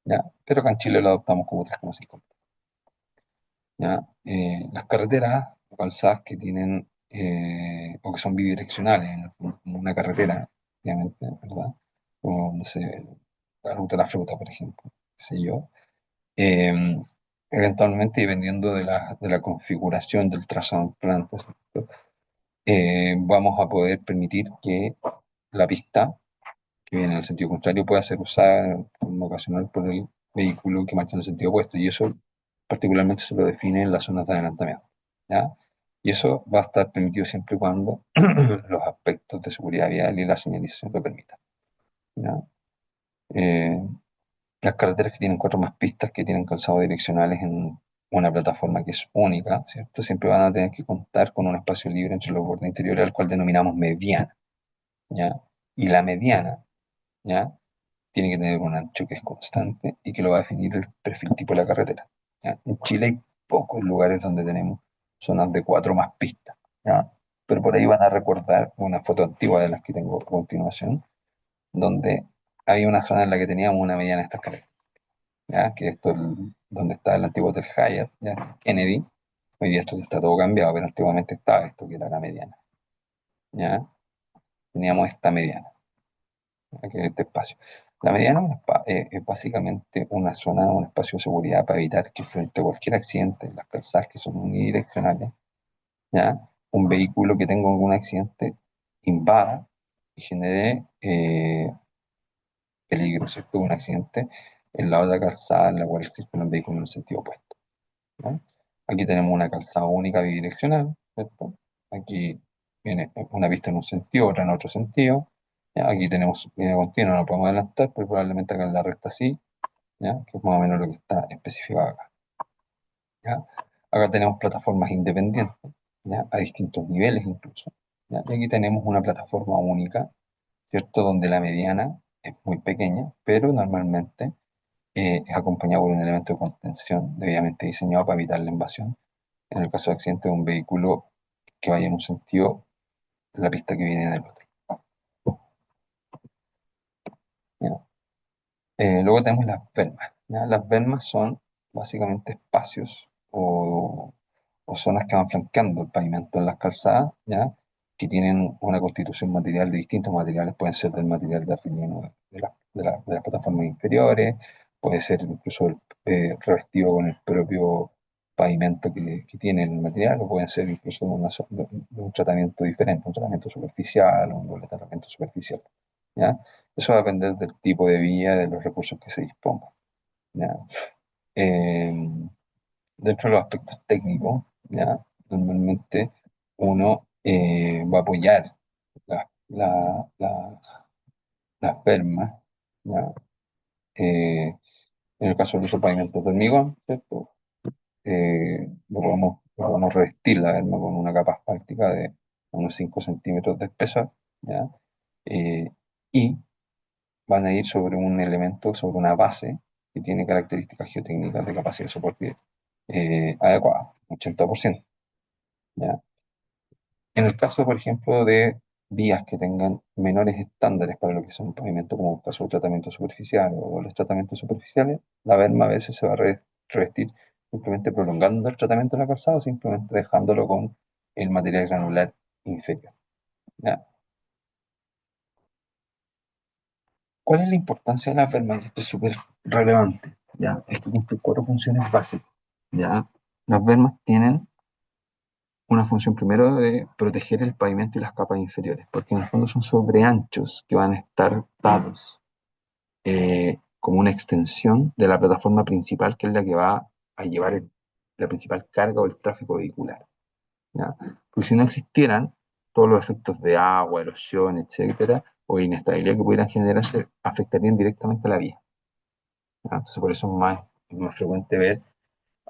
¿ya? Pero acá en Chile lo adoptamos como 3,5. ¿Ya? Las carreteras o calzadas que tienen o que son bidireccionales, ¿no? Como una carretera, obviamente, ¿verdad? Como, no sé, la ruta de la fruta, por ejemplo, qué sé yo. Eh, Eventualmente, dependiendo de la configuración del trazado en planta, ¿cierto? Vamos a poder permitir que la pista, que viene en el sentido contrario, pueda ser usada en forma ocasional por el vehículo que marcha en el sentido opuesto. Y eso particularmente se lo define en las zonas de adelantamiento, ¿ya? Y eso va a estar permitido siempre y cuando los aspectos de seguridad vial y la señalización lo permitan, ¿ya? Eh, las carreteras que tienen cuatro más pistas, que tienen calzados direccionales en una plataforma que es única, ¿cierto? Siempre van a tener que contar con un espacio libre entre los bordes interiores, al cual denominamos mediana, ¿ya? Y la mediana, ¿ya? Tiene que tener un ancho que es constante y que lo va a definir el perfil tipo de la carretera, ¿ya? En Chile hay pocos lugares donde tenemos zonas de cuatro más pistas, ¿ya? Pero por ahí van a recordar una foto antigua de las que tengo a continuación, donde había una zona en la que teníamos una mediana de estas carreteras, ¿ya? Que esto es donde está el antiguo Hotel Hyatt, ¿ya? Kennedy. Hoy día esto está todo cambiado, pero antiguamente estaba esto que era la mediana, ¿ya? Teníamos esta mediana, ¿ya? Que es este espacio. La mediana es básicamente una zona, un espacio de seguridad para evitar que frente a cualquier accidente, las calzadas que son unidireccionales, ¿ya? Un vehículo que tenga algún accidente invada y genere peligro, ¿cierto? Un accidente en la otra calzada en la cual circula un vehículo en el sentido opuesto, ¿no? Aquí tenemos una calzada única bidireccional, ¿cierto? Aquí viene una pista en un sentido, otra en otro sentido. ¿Ya? Aquí tenemos línea continua, no podemos adelantar, pero probablemente acá en la recta sí, ¿ya? Que es más o menos lo que está especificado acá, ¿ya? Acá tenemos plataformas independientes, ¿ya? A distintos niveles incluso, ¿ya? Y aquí tenemos una plataforma única, ¿cierto? Donde la mediana es muy pequeña, pero normalmente es acompañado por un elemento de contención debidamente diseñado para evitar la invasión en el caso de accidente de un vehículo que vaya en un sentido, la pista que viene del otro, ¿ya? Luego tenemos las vermas, ¿ya? Las vermas son básicamente espacios o zonas que van flanqueando el pavimento en las calzadas, ¿ya? Que tienen una constitución material de distintos materiales, pueden ser del material de relleno de las plataformas inferiores, puede ser incluso revestido con el propio pavimento que tiene el material, o pueden ser incluso de un tratamiento diferente, un tratamiento superficial, un doble tratamiento superficial, ¿ya? Eso va a depender del tipo de vía, de los recursos que se dispongan, ¿ya? Eh, Dentro de los aspectos técnicos, ¿ya? Normalmente uno va a apoyar la- la- las, las bermas, ¿ya? Eh, en el caso del uso de pavimentos de hormigón, ¿cierto? Lo podemos revestir la berma con una capa asfáltica de unos 5 centímetros de espesor, ¿ya? Eh, y van a ir sobre un elemento, sobre una base que tiene características geotécnicas de capacidad de soporte adecuada, 80%, ¿ya? En el caso, por ejemplo, de vías que tengan menores estándares para lo que son pavimentos, como el caso de tratamiento superficial o los tratamientos superficiales, la berma a veces se va a revestir revestir simplemente prolongando el tratamiento de la calzada o simplemente dejándolo con el material granular inferior. ¿Ya? ¿Cuál es la importancia de las vermas? Y esto es súper relevante. ¿Ya? Esto cumple cuatro funciones básicas. ¿Ya? Las vermas tienen una función primero de proteger el pavimento y las capas inferiores, porque en el fondo son sobreanchos que van a estar dados como una extensión de la plataforma principal, que es la que va a llevar la principal carga o el tráfico vehicular. ¿Ya? Porque si no existieran, todos los efectos de agua, erosión, etcétera, o inestabilidad que pudieran generarse afectarían directamente a la vía. ¿Ya? Entonces, por eso es más frecuente ver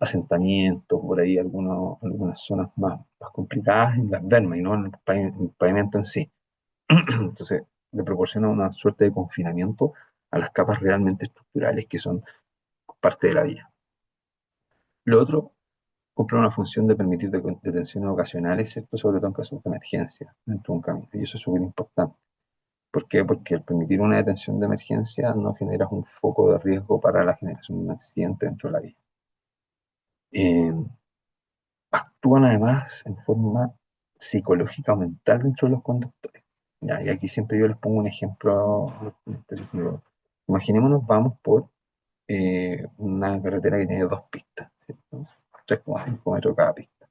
asentamientos, por ahí algunas zonas más complicadas en las dermas y no en el pavimento en sí. Entonces, le proporciona una suerte de confinamiento a las capas realmente estructurales que son parte de la vía. Lo otro cumple una función de permitir detenciones ocasionales, ¿cierto? Sobre todo en casos de emergencia dentro de un camino. Y eso es súper importante. ¿Por qué? Porque al permitir una detención de emergencia no generas un foco de riesgo para la generación de un accidente dentro de la vía. Eh, Actúan además en forma psicológica o mental dentro de los conductores. Ya, y aquí siempre yo les pongo un ejemplo. Imaginémonos, vamos por una carretera que tiene dos pistas, ¿cierto? 3,5 metros cada pista.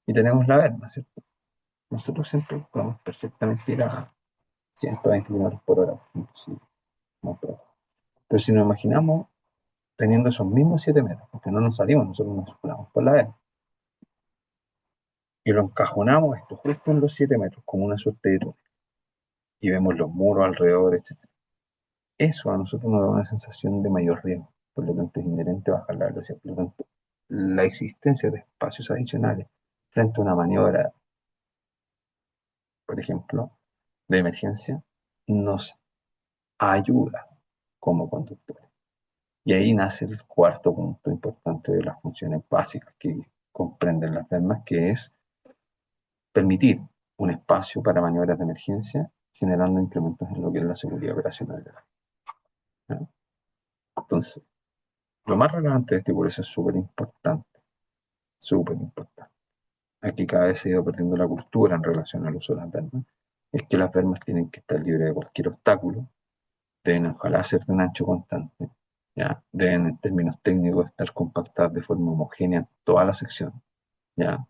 Y tenemos la verma, ¿cierto? Nosotros siempre podemos perfectamente ir a 120 kilómetros por hora, por ejemplo, si no, pero si nos imaginamos teniendo esos mismos 7 metros, porque no nos salimos, nosotros nos colamos por la verma, y lo encajonamos esto justo en los 7 metros, como una suerte de túnel, y vemos los muros alrededor, etc. Eso a nosotros nos da una sensación de mayor riesgo, por lo tanto es inherente bajar la velocidad. Por lo tanto, la existencia de espacios adicionales frente a una maniobra, por ejemplo, de emergencia, nos ayuda como conductores. Y ahí nace el cuarto punto importante de las funciones básicas que comprenden las demás, que es permitir un espacio para maniobras de emergencia, generando incrementos en lo que es la seguridad operacional de la ¿no? Entonces, lo más relevante de esto, y por eso es súper importante, aquí cada vez se ha ido perdiendo la cultura en relación al uso de las vermas, es que las vermas tienen que estar libres de cualquier obstáculo, deben ojalá ser de un ancho constante, ¿ya? Deben en términos técnicos estar compactadas de forma homogénea en toda la sección, ¿ya?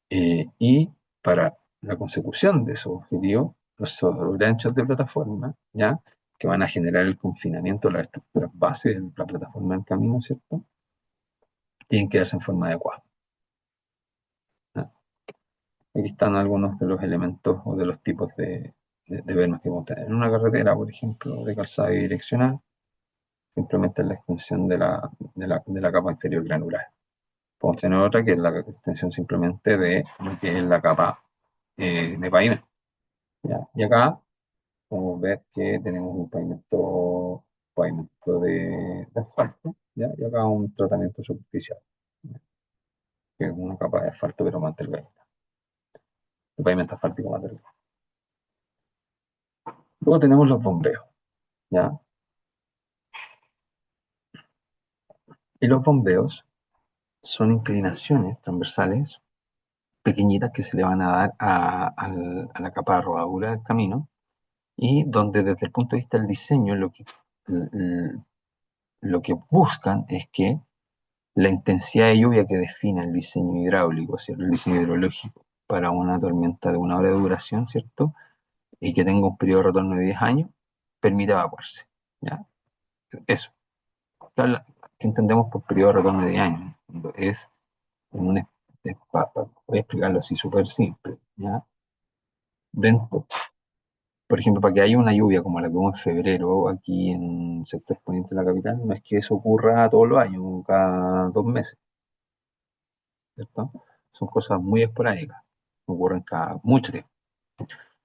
Y para la consecución de esos objetivos, los sobreanchos de plataforma, ¿ya? Que van a generar el confinamiento de las estructuras base de la plataforma del camino, ¿cierto? Tienen que darse en forma adecuada. ¿Ya? Aquí están algunos de los elementos o de los tipos de vermas que podemos tener. En una carretera, por ejemplo, de calzada bidireccional, simplemente es la extensión de la capa inferior granular. Podemos tener otra que es la extensión simplemente de lo que es la capa de pavimento. ¿Ya? Y acá podemos ver que tenemos un pavimento de asfalto, ¿ya? Y acá un tratamiento superficial, ¿ya? Que es una capa de asfalto pero más delgadita, de pavimento asfáltico más delgado. Luego tenemos los bombeos, ¿ya? Y los bombeos son inclinaciones transversales pequeñitas que se le van a dar a la capa de rodadura del camino y donde desde el punto de vista del diseño lo que buscan es que la intensidad de lluvia que define el diseño hidráulico, ¿cierto? El diseño hidrológico para una tormenta de 1 hora de duración, ¿cierto? Y que tenga un periodo de retorno de 10 años, permite evacuarse, ¿ya? Eso. ¿Qué entendemos por periodo de retorno de 10 años? Es en un, voy a explicarlo así súper simple, ¿ya? Dentro, por ejemplo, para que haya una lluvia como la que hubo en febrero aquí en el sector poniente de la capital, no es que eso ocurra todos los años, cada 2 meses, ¿cierto? Son cosas muy esporádicas, ocurren cada mucho tiempo.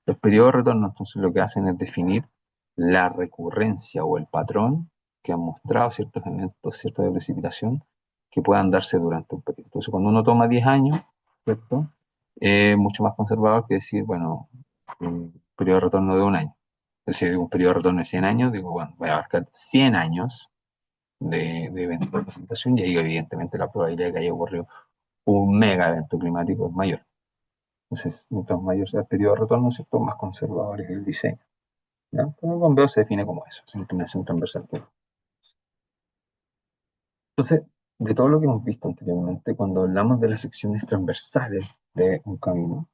Los periodos de retorno, entonces, lo que hacen es definir la recurrencia o el patrón que han mostrado ciertos eventos, cierta de precipitación, que puedan darse durante un periodo. Entonces, cuando uno toma 10 años, ¿cierto? Es mucho más conservador que decir, bueno, periodo de retorno de un año. Es decir, un periodo de retorno de 100 años, digo, bueno, voy a abarcar 100 años, de evento de precipitación, y ahí evidentemente la probabilidad de que haya ocurrido un mega evento climático es mayor. Entonces, mientras mayor sea el periodo de retorno, ¿cierto? Más conservador es el diseño. ¿Ya? Pero el bombeo se define como eso, es inclinación transversal. Entonces, de todo lo que hemos visto anteriormente, cuando hablamos de las secciones transversales de un camino,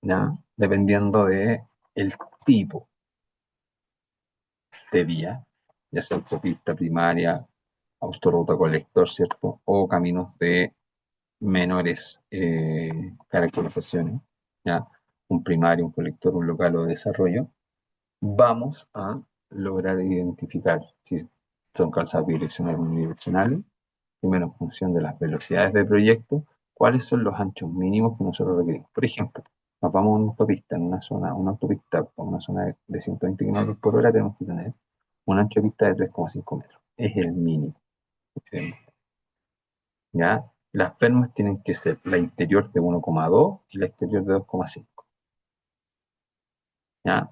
¿ya? Dependiendo de el tipo de vía, ya sea autopista primaria, autorruta colector, ¿cierto? O caminos de menores caracterizaciones, ¿ya? Un primario, un colector, un local o de desarrollo, vamos a lograr identificar si son calzadas bidireccionales o unidireccionales, primero en función de las velocidades de proyecto, cuáles son los anchos mínimos que nosotros requerimos. Por ejemplo, nos vamos a una autopista, en una zona, una autopista con una zona de 120 km por hora, tenemos que tener un ancho de pista de 3,5 metros. Es el mínimo. ¿Ya? Las fermas tienen que ser la interior de 1,2 y la exterior de 2,5. ¿Ya?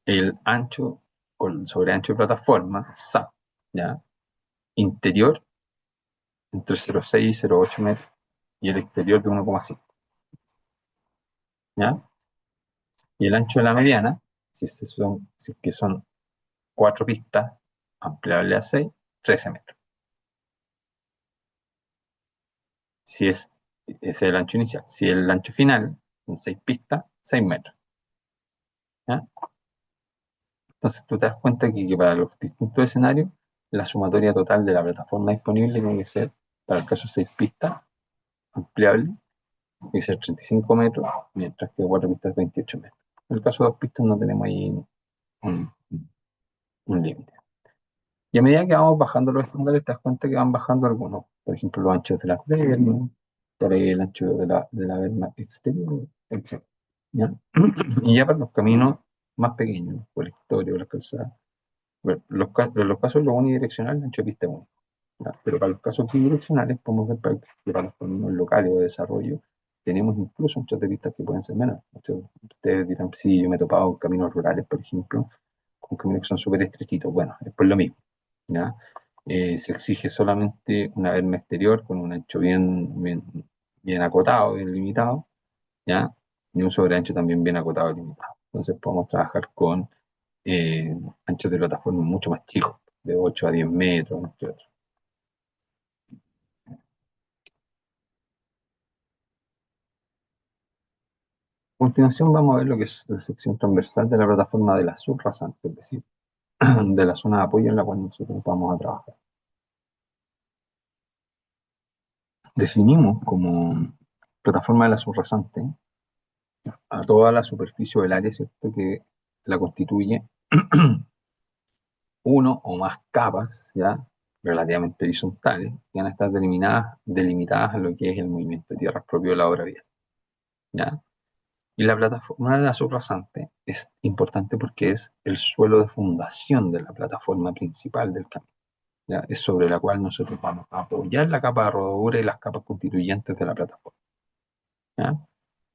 El ancho o el sobreancho de plataforma, SAP, ¿ya? Interior entre 0,6 y 0,8 metros y el exterior de 1,5. ¿Ya? Y el ancho de la mediana, si es que son 4 pistas, ampliable a 6, 13 metros. Si es, ese es el ancho inicial. Si el ancho final, en 6 pistas, 6 metros. ¿Ya? Entonces tú te das cuenta que para los distintos escenarios, la sumatoria total de la plataforma disponible tiene que ser, para el caso 6 pistas, ampliable, tiene que ser 35 metros, mientras que 4 pistas 28 metros. En el caso de 2 pistas no tenemos ahí un, un límite. Y a medida que vamos bajando los estándares, te das cuenta que van bajando algunos. Por ejemplo, los anchos de la verma, por ahí el ancho de la verma exterior, etc. ¿Ya? Y ya para los caminos más pequeños, por el colectores, las calzadas, bueno, los casos de lo unidireccional, el ancho de pista es único. ¿Ya? Pero para los casos bidireccionales, podemos ver que para los caminos locales o de desarrollo, tenemos incluso anchos de pistas que pueden ser menos. Ustedes dirán, sí, yo me he topado en caminos rurales, por ejemplo, con caminos que son súper estrechitos. Bueno, es por lo mismo. ¿Ya? Se exige solamente una berma exterior con un ancho bien acotado, bien limitado, ¿ya? Y un sobreancho también bien acotado y limitado. Entonces podemos trabajar con eh, anchos de plataforma mucho más chicos, de 8 a 10 metros, entre otros. A continuación vamos a ver lo que es la sección transversal de la plataforma de la subrasante, es decir, de la zona de apoyo en la cual nosotros vamos a trabajar. Definimos como plataforma de la subrasante a toda la superficie del área, ¿cierto?, que la constituye uno o más capas, ¿ya?, relativamente horizontales, que van a estar delimitadas a lo que es el movimiento de tierras propio de la obra vial, ¿ya? Y la plataforma de la subrasante es importante porque es el suelo de fundación de la plataforma principal del camino, ¿ya? Es sobre la cual nosotros vamos a apoyar la capa de rodadura y las capas constituyentes de la plataforma, ¿ya?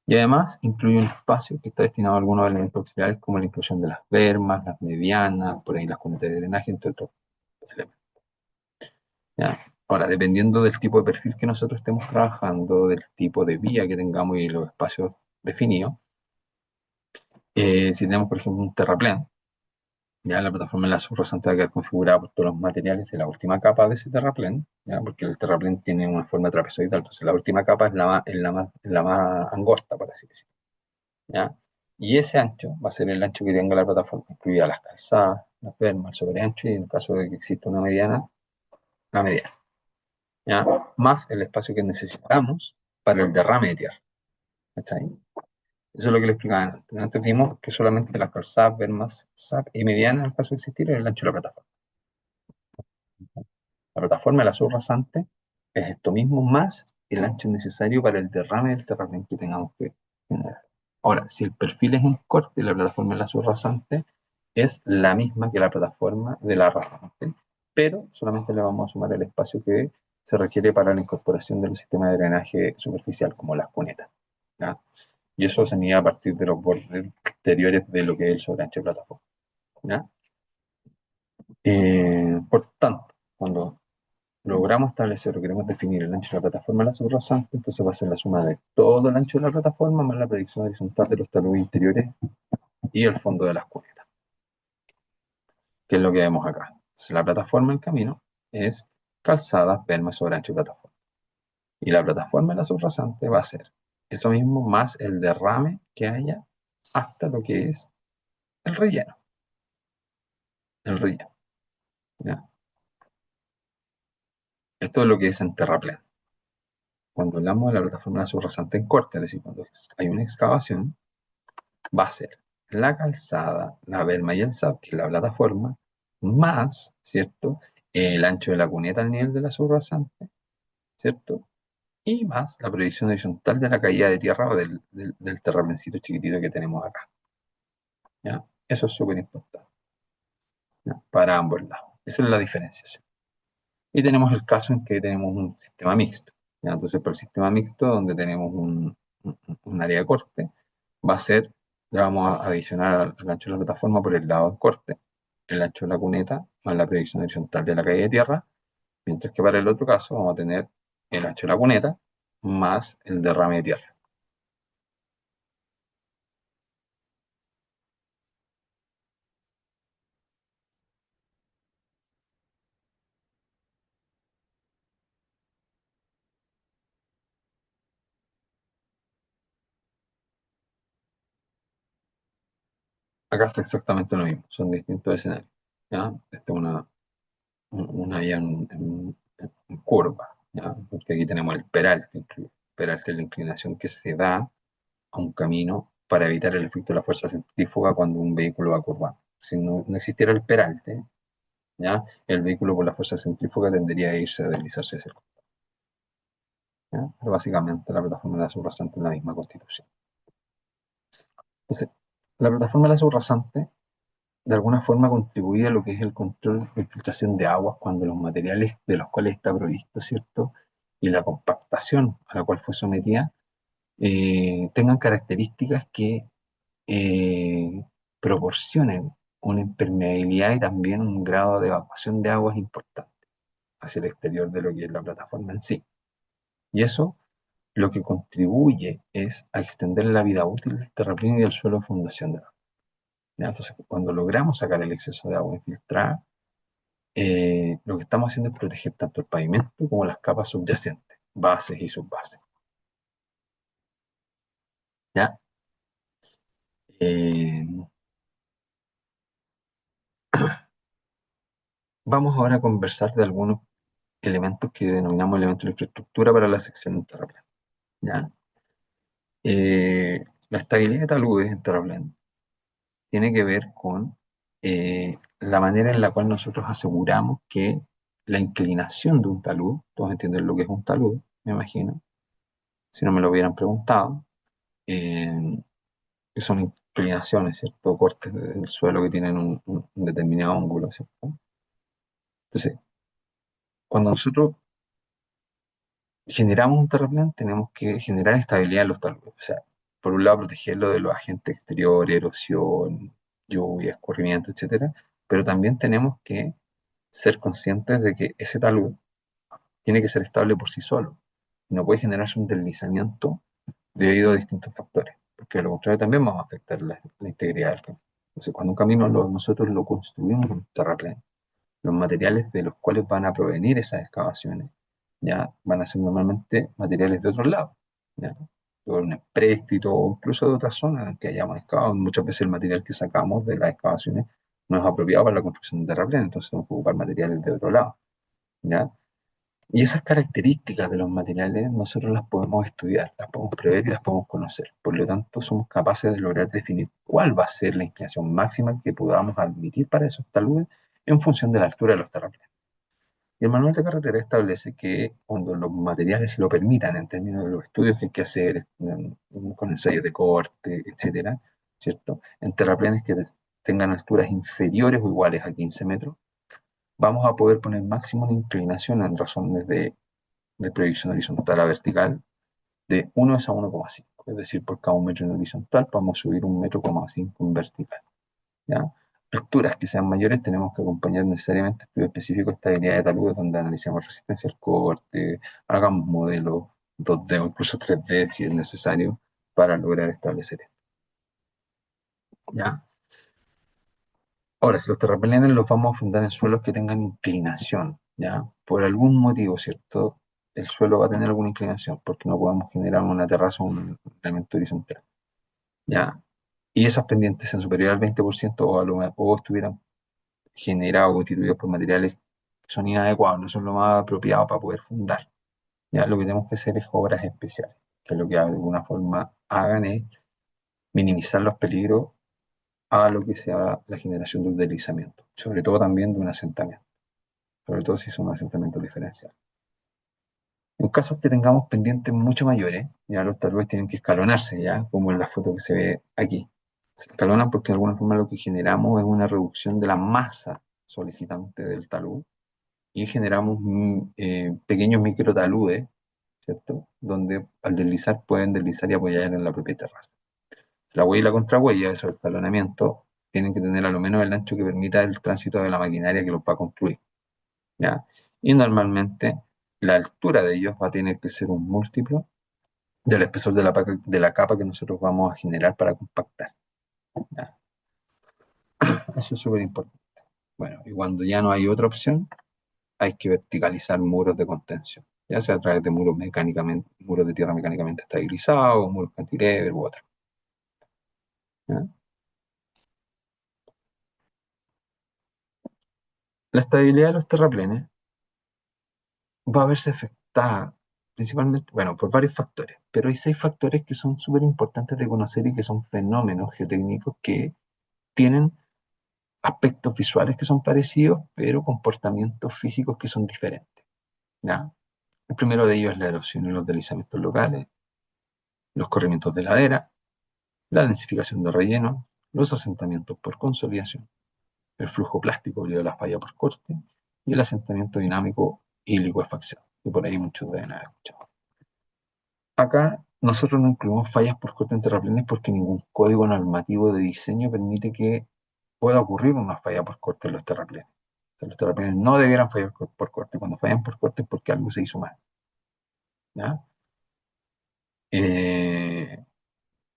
Y además incluye un espacio que está destinado a algunos elementos auxiliares como la inclusión de las bermas, las medianas, por ahí las cunetas de drenaje, entre otros elementos. ¿Ya? Ahora, dependiendo del tipo de perfil que nosotros estemos trabajando, del tipo de vía que tengamos y los espacios definidos, si tenemos, por ejemplo, un terraplén, ya la plataforma en la subrasante va a quedar configurada por todos los materiales de la última capa de ese terraplén, ¿ya? Porque el terraplén tiene una forma trapezoidal, entonces la última capa es la más angosta, por así decirlo. ¿Ya? Y ese ancho va a ser el ancho que tenga la plataforma, incluida las calzadas, las bermas, el sobreancho y en el caso de que exista una mediana, la mediana. ¿Ya? Más el espacio que necesitamos para el derrame de tierra. ¿Cachai? Eso es lo que le explicaba antes. Antes vimos que solamente las calzadas, bermas, SAP y medianas, en el caso de existir, es el ancho de la plataforma. La plataforma de la subrasante es esto mismo, más el ancho necesario para el derrame del terraplén que tengamos que generar. Ahora, si el perfil es en corte, la plataforma de la subrasante es la misma que la plataforma de la rasante, pero solamente le vamos a sumar el espacio que se requiere para la incorporación de los sistemas de drenaje superficial, como las cunetas, ¿ya? Y eso se mide a partir de los bordes exteriores de lo que es el sobreancho de plataforma, ¿ya? Por tanto, cuando logramos establecer o queremos definir el ancho de la plataforma de la subrasante, entonces va a ser la suma de todo el ancho de la plataforma más la proyección horizontal de los taludes interiores y el fondo de las cunetas, que es lo que vemos acá. Entonces, la plataforma en camino es calzada, perma sobre ancho de plataforma. Y la plataforma de la subrasante va a ser eso mismo más el derrame que haya hasta lo que es el relleno. El relleno, ¿ya? Esto es lo que es en terraplén. Cuando hablamos de la plataforma de la subrasante en corte, es decir, cuando hay una excavación, va a ser la calzada, la berma y el SAP, que es la plataforma, más, ¿cierto? El ancho de la cuneta al nivel de la subrasante, ¿cierto? Y más la proyección horizontal de la caída de tierra o del terraplencito chiquitito que tenemos acá, ¿ya? Eso es súper importante, ¿ya? Para ambos lados. Esa es la diferenciación. Y tenemos el caso en que tenemos un sistema mixto, ¿ya? Entonces, por el sistema mixto, donde tenemos un área de corte, va a ser, le vamos a adicionar al ancho de la plataforma por el lado del corte, el ancho de la cuneta más la proyección horizontal de la caída de tierra, mientras que para el otro caso vamos a tener el ancho de la cuneta más el derrame de tierra. Acá es exactamente lo mismo, son distintos escenarios, ¿ya? Esta es una vía en curva, ¿ya? Porque aquí tenemos el peralte, peralte es la inclinación que se da a un camino para evitar el efecto de la fuerza centrífuga cuando un vehículo va curvando. Si no existiera el peralte, ¿ya? El vehículo por la fuerza centrífuga tendría a irse a deslizarse hacia el costado, ¿ya? Pero básicamente la plataforma de la subrasante es la misma constitución. Entonces, la plataforma de la subrasante de alguna forma contribuye a lo que es el control de filtración de aguas cuando los materiales de los cuales está provisto, ¿cierto? Y la compactación a la cual fue sometida tengan características que eh, proporcionen una impermeabilidad y también un grado de evacuación de aguas importante hacia el exterior de lo que es la plataforma en sí. Y eso lo que contribuye es a extender la vida útil del terraplén y del suelo de fundación de la. ¿Ya? Entonces, cuando logramos sacar el exceso de agua infiltrada, lo que estamos haciendo es proteger tanto el pavimento como las capas subyacentes, bases y subbases. ¿Ya? Eh, Vamos ahora a conversar de algunos elementos que denominamos elementos de infraestructura para la sección en terraplén. ¿Ya? La estabilidad de taludes en terraplén tiene que ver con la manera en la cual nosotros aseguramos que la inclinación de un talud, todos entienden lo que es un talud, me imagino, si no me lo hubieran preguntado, eh, que son inclinaciones, ¿cierto? Cortes del suelo que tienen un determinado ángulo, ¿cierto? Entonces, cuando nosotros generamos un terraplén, tenemos que generar estabilidad en los taludes. O sea, por un lado, protegerlo de los agentes exteriores, erosión, lluvia, escurrimiento, etcétera, pero también tenemos que ser conscientes de que ese talud tiene que ser estable por sí solo. No puede generarse un deslizamiento debido a distintos factores, porque a lo contrario también vamos a afectar la integridad del camino. Entonces, cuando un camino nosotros lo construimos en un terraplén, los materiales de los cuales van a provenir esas excavaciones ya van a ser normalmente materiales de otros lados, ya, de un empréstito o incluso de otras zonas que hayamos excavado. Muchas veces el material que sacamos de las excavaciones no es apropiado para la construcción de terraplén, entonces tenemos que ocupar materiales de otro lado, ¿ya? Y esas características de los materiales nosotros las podemos estudiar, las podemos prever y las podemos conocer. Por lo tanto, somos capaces de lograr definir cuál va a ser la inclinación máxima que podamos admitir para esos taludes en función de la altura de los terraplenes. Y el manual de carretera establece que cuando los materiales lo permitan, en términos de los estudios que hay que hacer con ensayos de corte, etcétera, ¿cierto? En terraplenes que tengan alturas inferiores o iguales a 15 metros, vamos a poder poner máximo una inclinación en razones de proyección horizontal a vertical de 1 es a 1,5. Es decir, por cada un metro en horizontal vamos a subir 1,5 metros en vertical, ¿ya? alturas que sean mayores, tenemos que acompañar necesariamente estudios específicos de estabilidad de taludes, donde analicemos resistencia al corte, hagamos modelos 2D o incluso 3D si es necesario para lograr establecer esto. ¿Ya? Ahora, si los terraplenes los vamos a fundar en suelos que tengan inclinación, ¿ya? Por algún motivo, ¿cierto? El suelo va a tener alguna inclinación, porque no podemos generar una terraza o un elemento horizontal, ¿ya? Y esas pendientes sean superiores al 20% o estuvieran generados o constituidos por materiales que son inadecuados, no son lo más apropiado para poder fundar. ¿Ya? Lo que tenemos que hacer es obras especiales, que lo que de alguna forma hagan es minimizar los peligros a lo que sea la generación de un deslizamiento, sobre todo también de un asentamiento, sobre todo si son asentamientos diferenciales. En casos que tengamos pendientes mucho mayores, ya los taludes tienen que escalonarse, ya como en la foto que se ve aquí. Se escalonan porque de alguna forma lo que generamos es una reducción de la masa solicitante del talud y generamos pequeños microtaludes, ¿cierto? Donde al deslizar pueden deslizar y apoyar en la propia terraza. La huella y la contrahuella, esos escalonamientos, tienen que tener a lo menos el ancho que permita el tránsito de la maquinaria que los va a construir, ¿ya? Y normalmente la altura de ellos va a tener que ser un múltiplo del espesor de la capa que nosotros vamos a generar para compactar, ¿ya? Eso es súper importante. Bueno, y cuando ya no hay otra opción, hay que verticalizar muros de contención, ya sea a través de muros de tierra mecánicamente estabilizados, muros cantilever u otros, ¿ya? La estabilidad de los terraplenes va a verse afectada principalmente, bueno, por varios factores, pero hay 6 factores que son súper importantes de conocer y que son fenómenos geotécnicos que tienen aspectos visuales que son parecidos, pero comportamientos físicos que son diferentes, ¿ya? El primero de ellos es la erosión y los deslizamientos locales, los corrimientos de ladera, la densificación de relleno, los asentamientos por consolidación, el flujo plástico debido a la falla por corte y el asentamiento dinámico y licuefacción, que por ahí muchos deben haber escuchado. Acá nosotros no incluimos fallas por corte en terraplenes porque ningún código normativo de diseño permite que pueda ocurrir una falla por corte en los terraplenes. O sea, los terraplenes no debieran fallar por corte. Cuando fallan por corte es porque algo se hizo mal, ¿ya? Eh,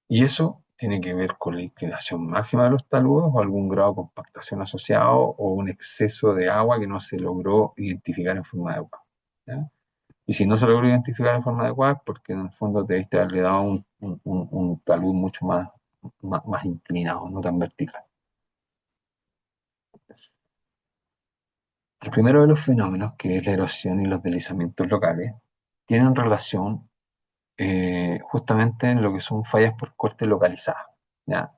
y eso tiene que ver con la inclinación máxima de los taludes o algún grado de compactación asociado o un exceso de agua que no se logró identificar en forma adecuada, ¿ya? Y si no se logró identificar de forma adecuada, es porque en el fondo debiste haberle dado un talud mucho más inclinado, no tan vertical. El primero de los fenómenos, que es la erosión y los deslizamientos locales, tienen relación justamente en lo que son fallas por corte localizadas, ¿ya?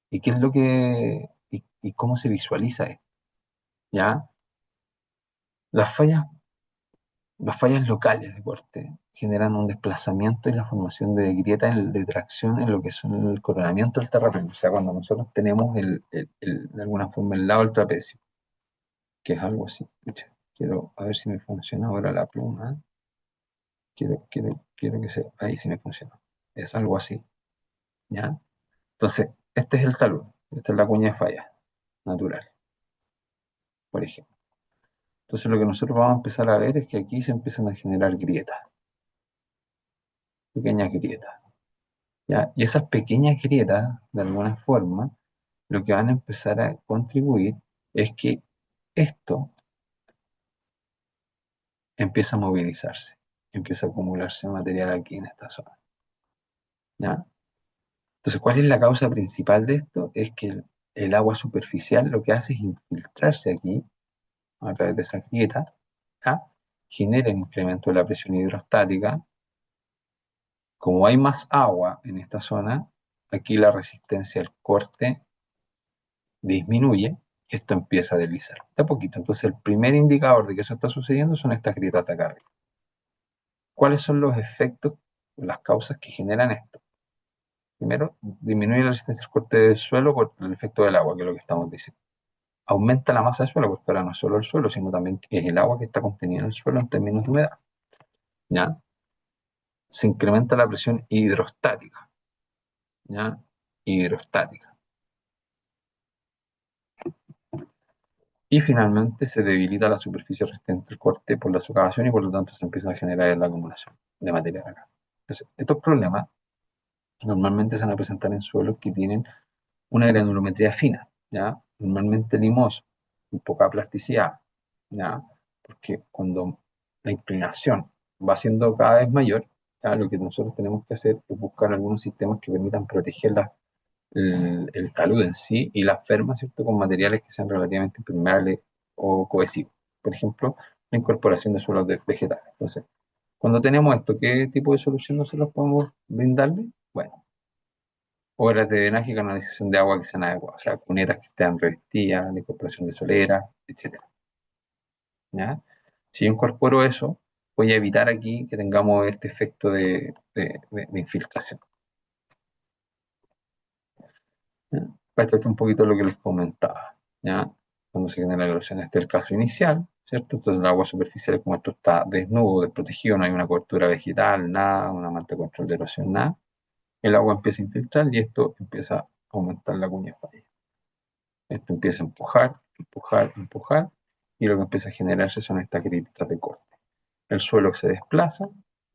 ¿Y qué es lo y cómo se visualiza esto? ¿Ya? Las fallas, las fallas locales de corte generan un desplazamiento y la formación de grietas de tracción en lo que son el coronamiento del terraplenio. O sea, cuando nosotros tenemos de alguna forma el lado del trapecio, que es algo así. Pucha, quiero a ver si me funciona ahora la pluma. Quiero que se. Ahí sí me funciona. Es algo así, ¿ya? Entonces, este es el talud. Esta es la cuña de falla natural, por ejemplo. Entonces, lo que nosotros vamos a empezar a ver es que aquí se empiezan a generar grietas, pequeñas grietas, ¿ya? Y esas pequeñas grietas, de alguna forma, lo que van a empezar a contribuir es que esto empieza a movilizarse, empieza a acumularse material aquí en esta zona, ¿ya? Entonces, ¿cuál es la causa principal de esto? Es que el agua superficial lo que hace es infiltrarse aquí a través de esas grietas, ¿ya? Genera un incremento de la presión hidrostática. Como hay más agua en esta zona, aquí la resistencia al corte disminuye y esto empieza a deslizar de a poquito. Entonces, el primer indicador de que eso está sucediendo son estas grietas de acá arriba. ¿Cuáles son los efectos, las causas que generan esto? Primero, disminuye la resistencia al corte del suelo por el efecto del agua, que es lo que estamos diciendo. Aumenta la masa del suelo, porque ahora no es solo el suelo, sino también es el agua que está contenida en el suelo en términos de humedad, ¿ya? Se incrementa la presión hidrostática, ¿ya? Hidrostática. Y finalmente se debilita la superficie resistente al corte por la socavación y por lo tanto se empieza a generar la acumulación de material acá. Entonces, estos problemas normalmente se van a presentar en suelos que tienen una granulometría fina, ¿ya? Normalmente limoso, con poca plasticidad, ¿ya? Porque cuando la inclinación va siendo cada vez mayor, ¿ya? Lo que nosotros tenemos que hacer es buscar algunos sistemas que permitan proteger el talud en sí y la ferma, ¿cierto? Con materiales que sean relativamente impermeables o cohesivos. Por ejemplo, la incorporación de suelos vegetales. Entonces, cuando tenemos esto, ¿qué tipo de solución nosotros podemos brindarle? Bueno, obras de drenaje y canalización de agua que sean adecuadas, o sea, cunetas que estén revestidas, la incorporación de soleras, etcétera. ¿Ya? Si yo incorporo eso, voy a evitar aquí que tengamos este efecto de infiltración. ¿Ya? Esto es un poquito lo que les comentaba. ¿Ya? Cuando se genera la erosión, este es el caso inicial, ¿cierto? Entonces el agua superficial, como esto está desnudo, desprotegido, no hay una cobertura vegetal, nada, una manta de control de erosión, nada, el agua empieza a infiltrar y esto empieza a aumentar la cuña falla. Esto empieza a empujar, empujar, empujar, y lo que empieza a generarse son estas grietas de corte. El suelo se desplaza,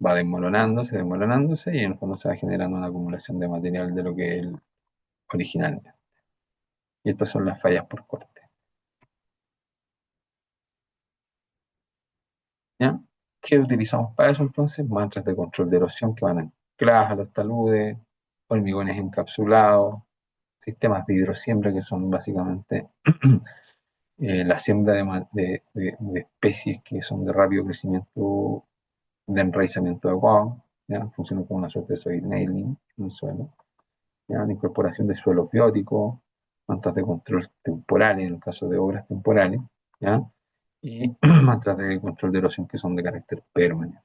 va desmoronándose, y en el fondo se va generando una acumulación de material de lo que es el originalmente. Y estas son las fallas por corte. ¿Ya? ¿Qué utilizamos para eso entonces? Mantras de control de erosión que van ancladas a los taludes, hormigones encapsulados, sistemas de hidrosiembra que son básicamente la siembra de especies que son de rápido crecimiento, de enraizamiento adecuado, ¿ya? Funciona como una suerte de soil nailing en el suelo, ¿ya? La incorporación de suelos bióticos, mantras de control temporales en el caso de obras temporales, ¿ya? Y mantras de control de erosión que son de carácter permanente.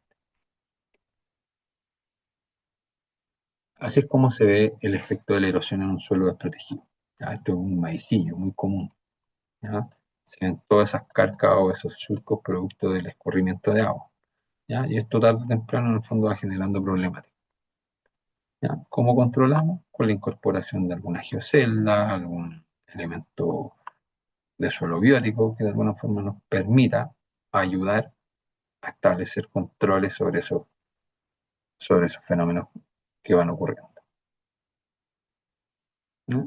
Así es como se ve el efecto de la erosión en un suelo desprotegido. ¿Ya? Esto es un maicillo muy común. ¿Ya? Se ven todas esas carcas o esos surcos producto del escurrimiento de agua. ¿Ya? Y esto tarde o temprano en el fondo va generando problemáticas. ¿Ya? ¿Cómo controlamos? Con la incorporación de alguna geocelda, algún elemento de suelo biótico que de alguna forma nos permita ayudar a establecer controles sobre esos fenómenos que van ocurriendo. ¿Ya?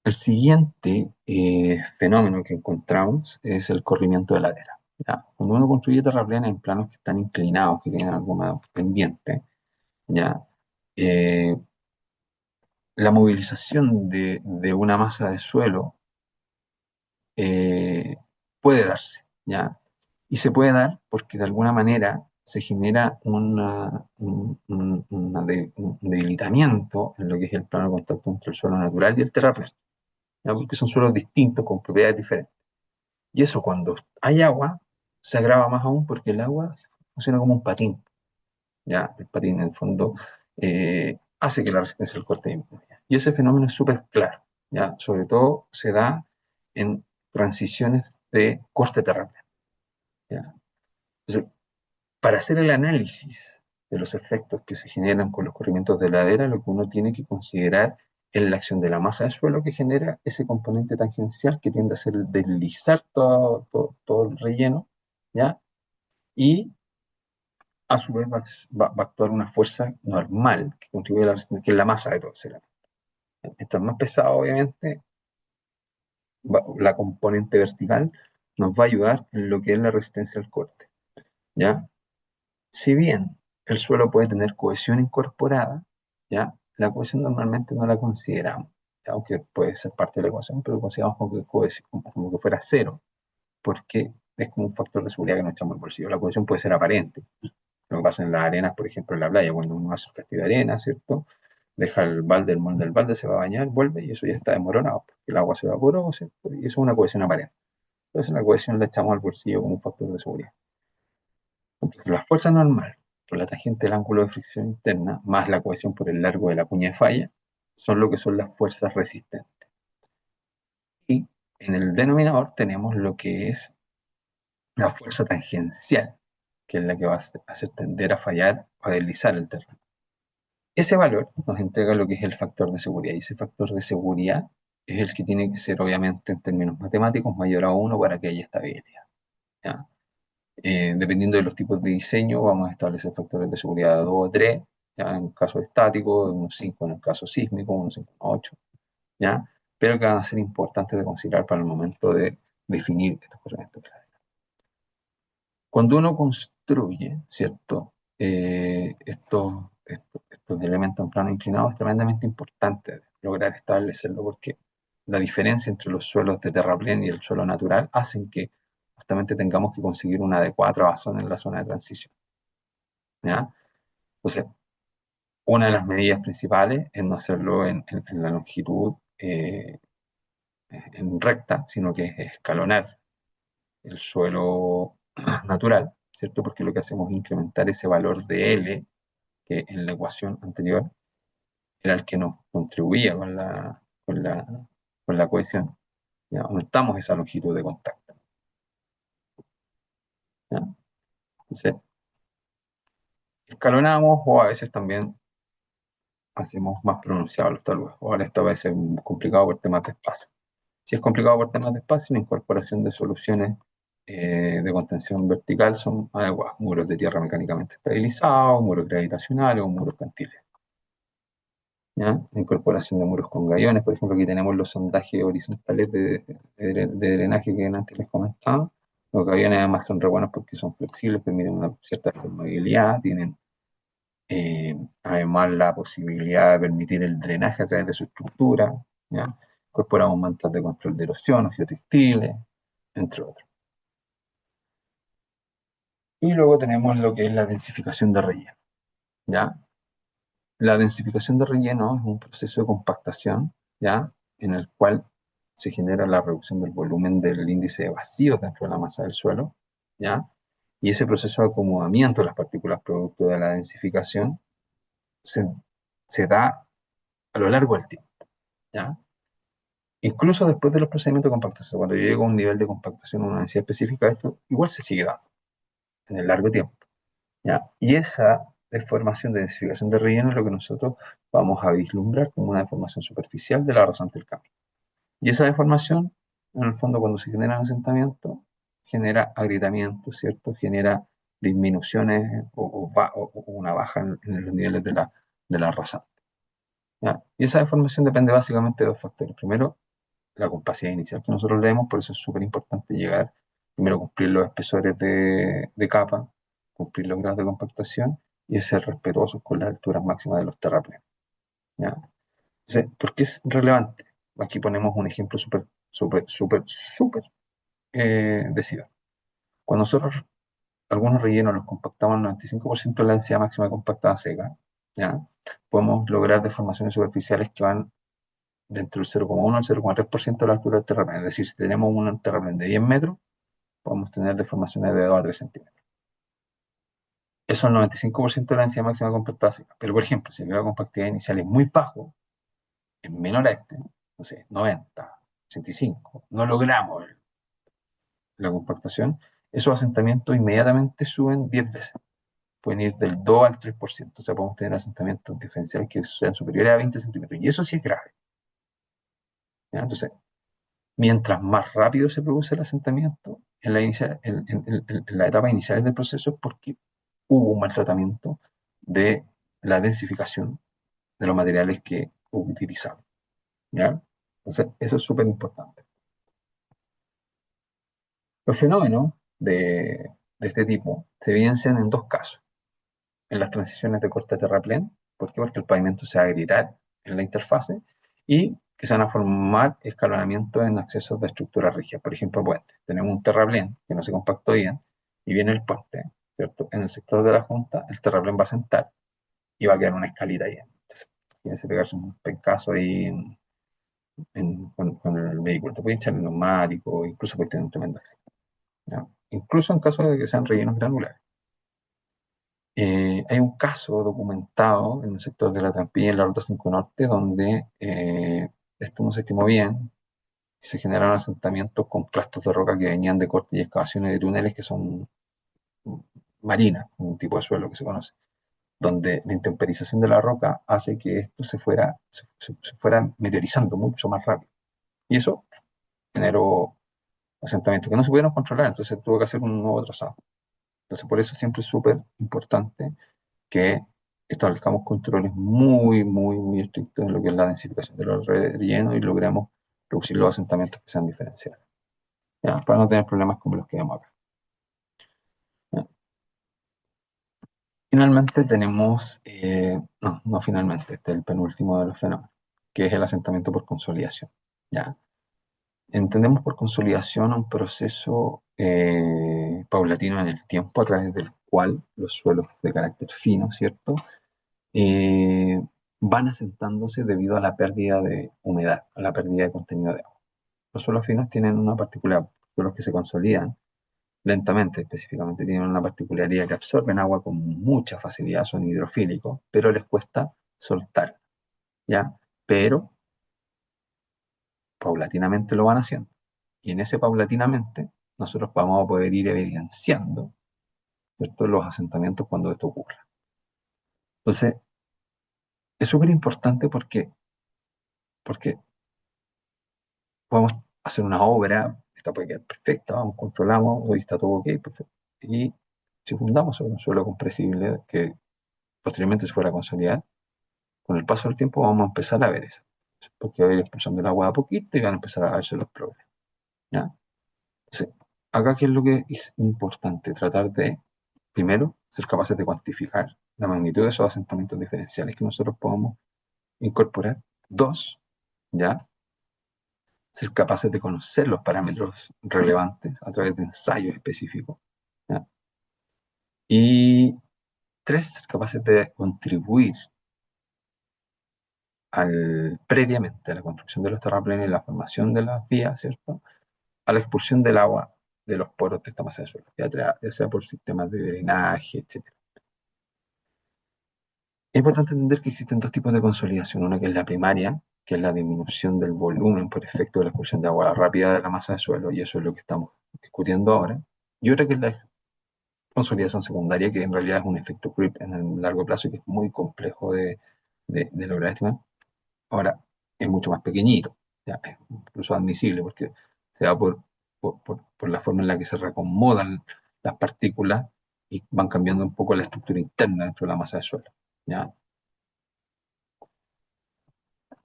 El siguiente fenómeno que encontramos es el corrimiento de ladera. ¿Ya? Cuando uno construye terraplenes en planos que están inclinados, que tienen alguna pendiente, ¿ya? Eh, la movilización de una masa de suelo eh, puede darse, ¿ya? Y se puede dar porque de alguna manera se genera un debilitamiento en lo que es el plano de contacto entre el suelo natural y el terraplén, ¿ya? Porque son suelos distintos con propiedades diferentes. Y eso cuando hay agua se agrava más aún porque el agua funciona como un patín, ¿ya? El patín en el fondo hace que la resistencia al corte disminuya. Y ese fenómeno es súper claro, ¿ya? Sobre todo se da en transiciones de corte terrestre, ¿ya? Entonces, para hacer el análisis de los efectos que se generan con los corrimientos de ladera, lo que uno tiene que considerar es la acción de la masa de suelo que genera ese componente tangencial que tiende a hacer deslizar todo el relleno, ¿ya? Y a su vez va a actuar una fuerza normal que contribuye a la resistencia, que es la masa de todo el cerámico. Esto es más pesado, obviamente, la componente vertical nos va a ayudar en lo que es la resistencia al corte, ¿ya? Si bien el suelo puede tener cohesión incorporada, ¿ya? La cohesión normalmente no la consideramos, ¿ya? Aunque puede ser parte de la ecuación, pero consideramos como que fuera cero, porque es como un factor de seguridad que nos echamos al bolsillo. La cohesión puede ser aparente. Lo que pasa en las arenas, por ejemplo, en la playa, cuando uno hace un castillo de arena, ¿cierto? Deja el molde del balde, se va a bañar, vuelve y eso ya está desmoronado, porque el agua se evaporó, ¿cierto? Y eso es una cohesión aparente. Entonces la cohesión la echamos al bolsillo como un factor de seguridad. Entonces la fuerza normal por la tangente del ángulo de fricción interna más la cohesión por el largo de la cuña de falla son lo que son las fuerzas resistentes. Y en el denominador tenemos lo que es la fuerza tangencial, que es la que va a hacer tender a fallar o a deslizar el terreno. Ese valor nos entrega lo que es el factor de seguridad, y ese factor de seguridad es el que tiene que ser, obviamente, en términos matemáticos, mayor a 1 para que haya estabilidad. ¿Ya? Dependiendo de los tipos de diseño, vamos a establecer factores de seguridad de 2 o 3, ¿ya? En el caso estático, unos 5 en el caso sísmico, unos 5,8, ¿ya? Pero que van a ser importantes de considerar para el momento de definir estos procedimientos clave. Cuando uno construye, ¿cierto? Estos elementos en plano inclinado es tremendamente importante lograr establecerlo porque la diferencia entre los suelos de terraplén y el suelo natural hacen que justamente tengamos que conseguir una adecuada trabazón en la zona de transición, ¿ya? Entonces, una de las medidas principales es no hacerlo en la longitud en recta, sino que es escalonar el suelo natural, ¿cierto? Porque lo que hacemos es incrementar ese valor de L, que en la ecuación anterior era el que nos contribuía con la cohesión. ¿Ya? Aumentamos esa longitud de contacto. ¿Ya? Entonces, escalonamos o a veces también hacemos más pronunciados los taludes. Ahora esto va a ser complicado por temas de espacio. Si es complicado por temas de espacio, la incorporación de soluciones de contención vertical son adecuadas. Muros de tierra mecánicamente estabilizados, muros gravitacionales o muros cantiles. ¿Ya? La incorporación de muros con gallones, por ejemplo, aquí tenemos los sondajes horizontales de drenaje que antes les comentaba. Los gallones además son re buenos porque son flexibles, permiten una cierta movilidad, tienen además la posibilidad de permitir el drenaje a través de su estructura, ¿ya? Incorporamos mantas de control de erosión, o geotextiles, entre otros. Y luego tenemos lo que es la densificación de relleno, ¿ya? La densificación de relleno es un proceso de compactación, ¿ya? En el cual se genera la reducción del volumen del índice de vacío dentro de la masa del suelo, ¿ya? Y ese proceso de acomodamiento de las partículas producto de la densificación se, se da a lo largo del tiempo, ¿ya? Incluso después de los procedimientos de compactación, cuando yo llego a un nivel de compactación, una densidad específica, esto igual se sigue dando en el largo tiempo, ¿ya? Y esa deformación de densificación de relleno es lo que nosotros vamos a vislumbrar como una deformación superficial de la rasante del cambio. Y esa deformación, en el fondo, cuando se genera un asentamiento, genera agrietamiento, ¿cierto? Genera disminuciones o una baja en los niveles de la rasante, ¿ya? Y esa deformación depende básicamente de dos factores. Primero, la compacidad inicial que nosotros leemos, por eso es súper importante llegar, primero cumplir los espesores de capa, cumplir los grados de compactación y ser respetuosos con las alturas máximas de los terraplenes, ¿ya? Entonces, ¿por qué es relevante? Aquí ponemos un ejemplo súper, súper, súper, súper decidido. Cuando nosotros algunos rellenos los compactamos al 95% de la densidad máxima compactada seca, ¿ya? Podemos lograr deformaciones superficiales que van dentro del 0,1 al 0,3% de la altura del terraplén. Es decir, si tenemos un terraplén de 10 metros, podemos tener deformaciones de 2 a 3 centímetros. Eso es el 95% de la densidad máxima compactada seca. Pero, por ejemplo, si el grado de compactividad inicial es muy bajo, es menor a este, no sé, 90, 85, no logramos la compactación, esos asentamientos inmediatamente suben 10 veces. Pueden ir del 2 al 3%. O sea, podemos tener asentamientos diferenciales que sean superiores a 20 centímetros. Y eso sí es grave, ¿ya? Entonces, mientras más rápido se produce el asentamiento en la etapa inicial del proceso, es porque hubo un maltratamiento de la densificación de los materiales que utilizamos, ¿ya? Entonces, eso es súper importante. Los fenómenos de este tipo se evidencian en dos casos. En las transiciones de corte terraplén. ¿Por qué? Porque el pavimento se va a agrietar en la interfase y que se van a formar escalonamientos en accesos de estructuras rígidas. Por ejemplo, puentes. Tenemos un terraplén que no se compactó bien y viene el puente, ¿cierto? En el sector de la junta, el terraplén va a sentar y va a quedar una escalita ahí. Entonces, tienes que pegarse un pencazo ahí con el vehículo. Te puede echar el neumático, incluso puedes tener un tremendo accidente, ¿ya? Incluso en caso de que sean rellenos granulares. Hay un caso documentado en el sector de la Trampilla, en la Ruta 5 Norte, donde esto no se estimó bien y se generaron asentamientos con clastos de roca que venían de cortes y excavaciones de túneles que son marinas, un tipo de suelo que se conoce. donde la intemperización de la roca hace que esto se fuera meteorizando mucho más rápido. Y eso generó asentamientos que no se pudieron controlar, entonces tuvo que hacer un nuevo trazado. Entonces, por eso siempre es súper importante que establezcamos controles muy, muy, muy estrictos en lo que es la densificación de los rellenos y logremos reducir los asentamientos que sean diferenciales, ¿ya? Para no tener problemas como los que vemos acá. ¿Ya? Finalmente tenemos, no finalmente, este es el penúltimo de los fenómenos, que es el asentamiento por consolidación. ¿Ya? Entendemos por consolidación un proceso paulatino en el tiempo a través del cual los suelos de carácter fino, ¿cierto? eh, Van asentándose debido a la pérdida de humedad, a la pérdida de contenido de agua. Los suelos finos tienen una particularidad, suelos que se consolidan lentamente, específicamente tienen una particularidad que absorben agua con mucha facilidad, son hidrofílicos, pero les cuesta soltar, ¿ya? Pero paulatinamente lo van haciendo. Y en ese paulatinamente nosotros vamos a poder ir evidenciando, ¿cierto?, los asentamientos cuando esto ocurra. Entonces, es súper importante porque podemos hacer una obra, esta puede quedar perfecta, vamos, controlamos, hoy está todo ok, perfecto. Y si fundamos sobre un suelo compresible que posteriormente se fuera a consolidar, con el paso del tiempo vamos a empezar a ver eso. Porque va a ir expulsando el agua a poquito y van a empezar a verse los problemas. ¿Ya? Entonces, acá, ¿qué es lo que es importante? Tratar de, primero, ser capaces de cuantificar la magnitud de esos asentamientos diferenciales que nosotros podamos incorporar. Dos, ¿ya? Ser capaces de conocer los parámetros relevantes a través de ensayos específicos. ¿Ya? Y tres, ser capaces de contribuir previamente a la construcción de los terraplenes y la formación de las vías, ¿cierto?, a la expulsión del agua de los poros de esta masa de suelo, ya sea por sistemas de drenaje, etc. Es importante entender que existen dos tipos de consolidación, una que es la primaria, que es la disminución del volumen por efecto de la expulsión de agua rápida de la masa de suelo, y eso es lo que estamos discutiendo ahora, y otra que es la consolidación secundaria, que en realidad es un efecto creep en el largo plazo y que es muy complejo de lograr estimar. Ahora, es mucho más pequeñito, ya, es incluso admisible porque se da por la forma en la que se reacomodan las partículas y van cambiando un poco la estructura interna dentro de la masa de suelo. ¿Ya?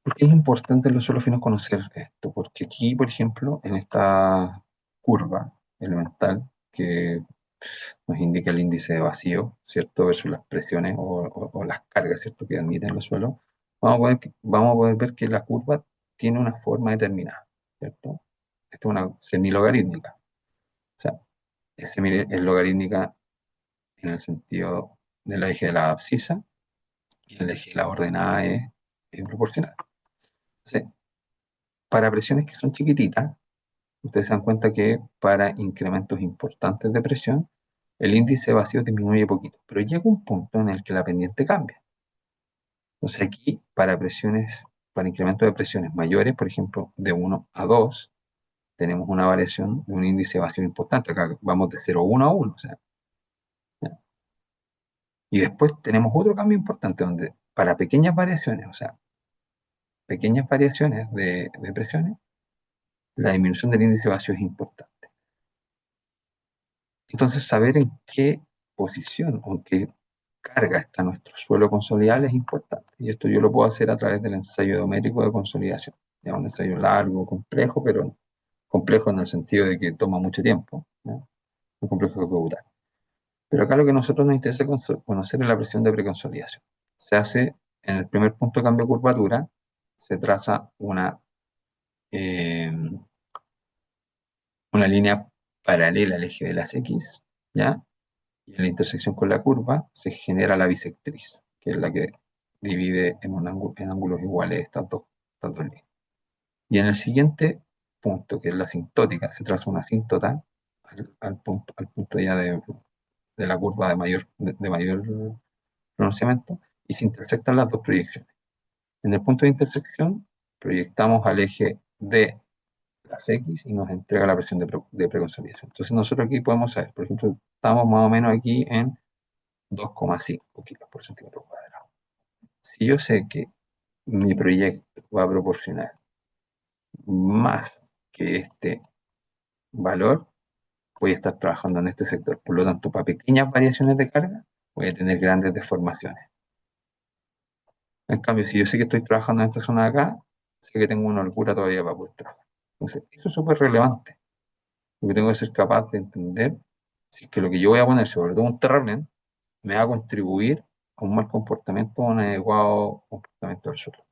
¿Por qué es importante en los suelos finos conocer esto? Porque aquí, por ejemplo, en esta curva elemental que nos indica el índice de vacío, ¿cierto?, versus las presiones o las cargas, ¿cierto?, que admiten los suelos, vamos a poder ver que la curva tiene una forma determinada, ¿cierto? Esta es una semilogarítmica. O sea, es logarítmica en el sentido del eje de la abscisa y el eje de la ordenada es proporcional. Entonces, para presiones que son chiquititas, ustedes se dan cuenta que para incrementos importantes de presión, el índice de vacío disminuye poquito, pero llega un punto en el que la pendiente cambia. Entonces aquí, para incrementos de presiones mayores, por ejemplo, de 1 a 2, tenemos una variación de un índice de vacío importante. Acá vamos de 0,1 a 1. O sea, ¿ya? Y después tenemos otro cambio importante donde para pequeñas variaciones, o sea, pequeñas variaciones de presiones, la disminución del índice de vacío es importante. Entonces, saber en qué posición o en qué carga está nuestro suelo consolidable es importante. Y esto yo lo puedo hacer a través del ensayo geométrico de consolidación. Es un ensayo largo, complejo, pero complejo en el sentido de que toma mucho tiempo, ¿no? Muy complejo de ejecutar. Pero acá lo que a nosotros nos interesa conocer es la presión de preconsolidación. Se hace en el primer punto de cambio de curvatura, se traza eh, una línea paralela al eje de las X, ¿ya? Y en la intersección con la curva se genera la bisectriz, que es la que divide en ángulos iguales estas dos líneas. Y en el siguiente punto, que es la asintótica, se traza una asíntota al punto ya de la curva de mayor pronunciamiento y se intersectan las dos proyecciones. En el punto de intersección proyectamos al eje de las X y nos entrega la presión de preconsolidación. Entonces nosotros aquí podemos saber, por ejemplo, estamos más o menos aquí en 2,5 kilos por centímetro cuadrado. Si yo sé que mi proyecto va a proporcionar más que este valor, voy a estar trabajando en este sector. Por lo tanto, para pequeñas variaciones de carga, voy a tener grandes deformaciones. En cambio, si yo sé que estoy trabajando en esta zona de acá, sé que tengo una holgura todavía para poder trabajar. Entonces, eso es súper relevante, porque tengo que ser capaz de entender si es que lo que yo voy a poner, sobre todo un terraplén, me va a contribuir a un mal comportamiento o un adecuado comportamiento del suelo.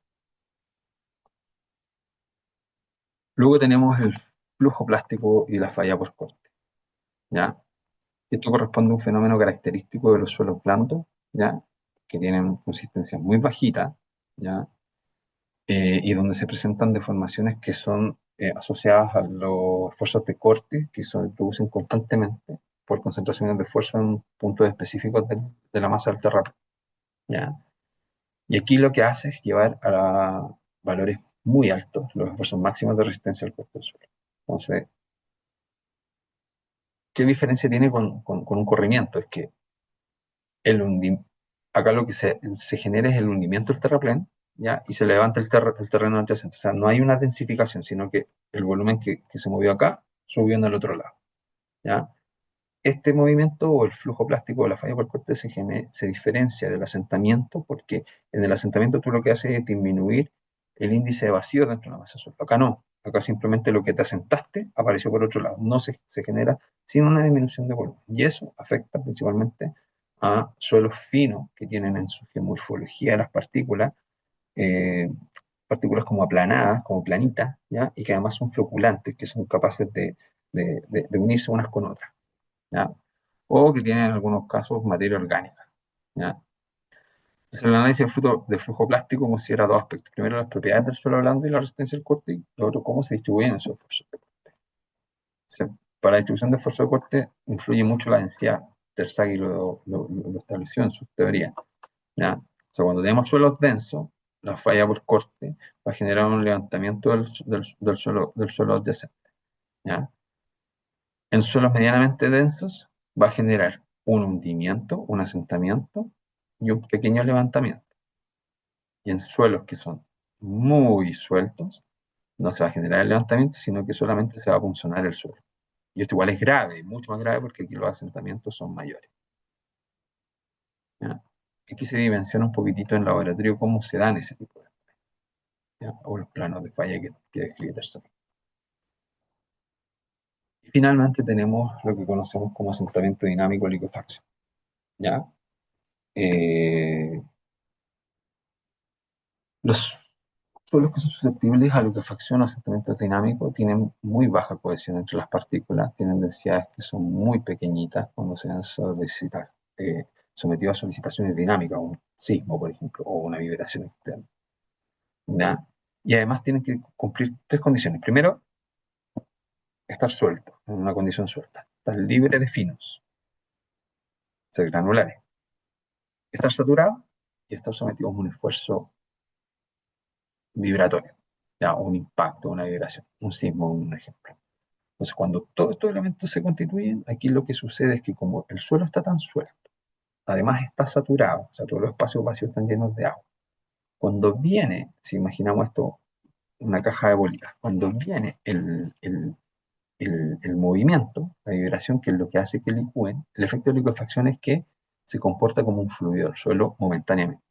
Luego tenemos el flujo plástico y la falla por corte, ¿ya? Esto corresponde a un fenómeno característico de los suelos blandos, ¿ya? Que tienen consistencia muy bajita, ¿ya? Y donde se presentan deformaciones que son asociadas a los esfuerzos de corte que se producen constantemente por concentraciones de fuerza en puntos específicos de la masa del terreno, ¿ya? Y aquí lo que hace es llevar a valores muy altos los esfuerzos máximos de resistencia al corte del suelo. Entonces, ¿qué diferencia tiene con un corrimiento? Es que el acá lo que se genera es el hundimiento del terraplén, ¿ya? Y se levanta el terreno adyacente. O sea, no hay una densificación, sino que el volumen que se movió acá subió en el otro lado, ¿ya? Este movimiento o el flujo plástico o la falla por corte se diferencia del asentamiento porque en el asentamiento tú lo que haces es disminuir el índice de vacío dentro de la masa suelo. Acá no, acá simplemente lo que te asentaste apareció por otro lado, no se genera sin una disminución de volumen. Y eso afecta principalmente a suelos finos que tienen en su geomorfología las partículas, eh, partículas como aplanadas, como planitas, ¿ya? Y que además son floculantes, que son capaces de unirse unas con otras, ¿ya? O que tienen en algunos casos materia orgánica, ¿ya? Entonces, el análisis de flujo plástico considera dos aspectos. Primero, las propiedades del suelo blando y la resistencia del corte, y lo otro, cómo se distribuyen esos esfuerzos de corte. Para la distribución de esfuerzos de corte influye mucho la densidad. Terzaghi lo estableció en sus teorías, ¿ya? O sea, cuando tenemos suelos densos, la falla por corte va a generar un levantamiento del suelo adyacente, ¿ya? En suelos medianamente densos va a generar un hundimiento, un asentamiento y un pequeño levantamiento. Y en suelos que son muy sueltos, no se va a generar el levantamiento, sino que solamente se va a punzonar el suelo. Y esto igual es grave, mucho más grave porque aquí los asentamientos son mayores, ¿ya? Aquí se dimensiona un poquitito en laboratorio cómo se dan ese tipo de, ¿ya? O los planos de falla que describe Terzaghi. Y finalmente tenemos lo que conocemos como asentamiento dinámico liquefacción, ¿ya? Eh, los suelos que son susceptibles a liquefacción o asentamiento dinámico tienen muy baja cohesión entre las partículas, tienen densidades que son muy pequeñitas cuando se han sometido a solicitaciones dinámicas, un sismo, por ejemplo, o una vibración externa, ¿ya? Y además tienen que cumplir tres condiciones. Primero, estar suelto, en una condición suelta. Estar libre de finos, ser granulares. Estar saturado y estar sometido a un esfuerzo vibratorio, ¿ya? Un impacto, una vibración, un sismo, un ejemplo. Entonces, cuando todos estos elementos se constituyen, aquí lo que sucede es que como el suelo está tan suelto, además está saturado, o sea, todos los espacios vacíos están llenos de agua. Cuando viene, si imaginamos esto, una caja de bolitas, cuando viene el movimiento, la vibración, que es lo que hace que licúen, el efecto de liquefacción es que se comporta como un fluido del suelo momentáneamente.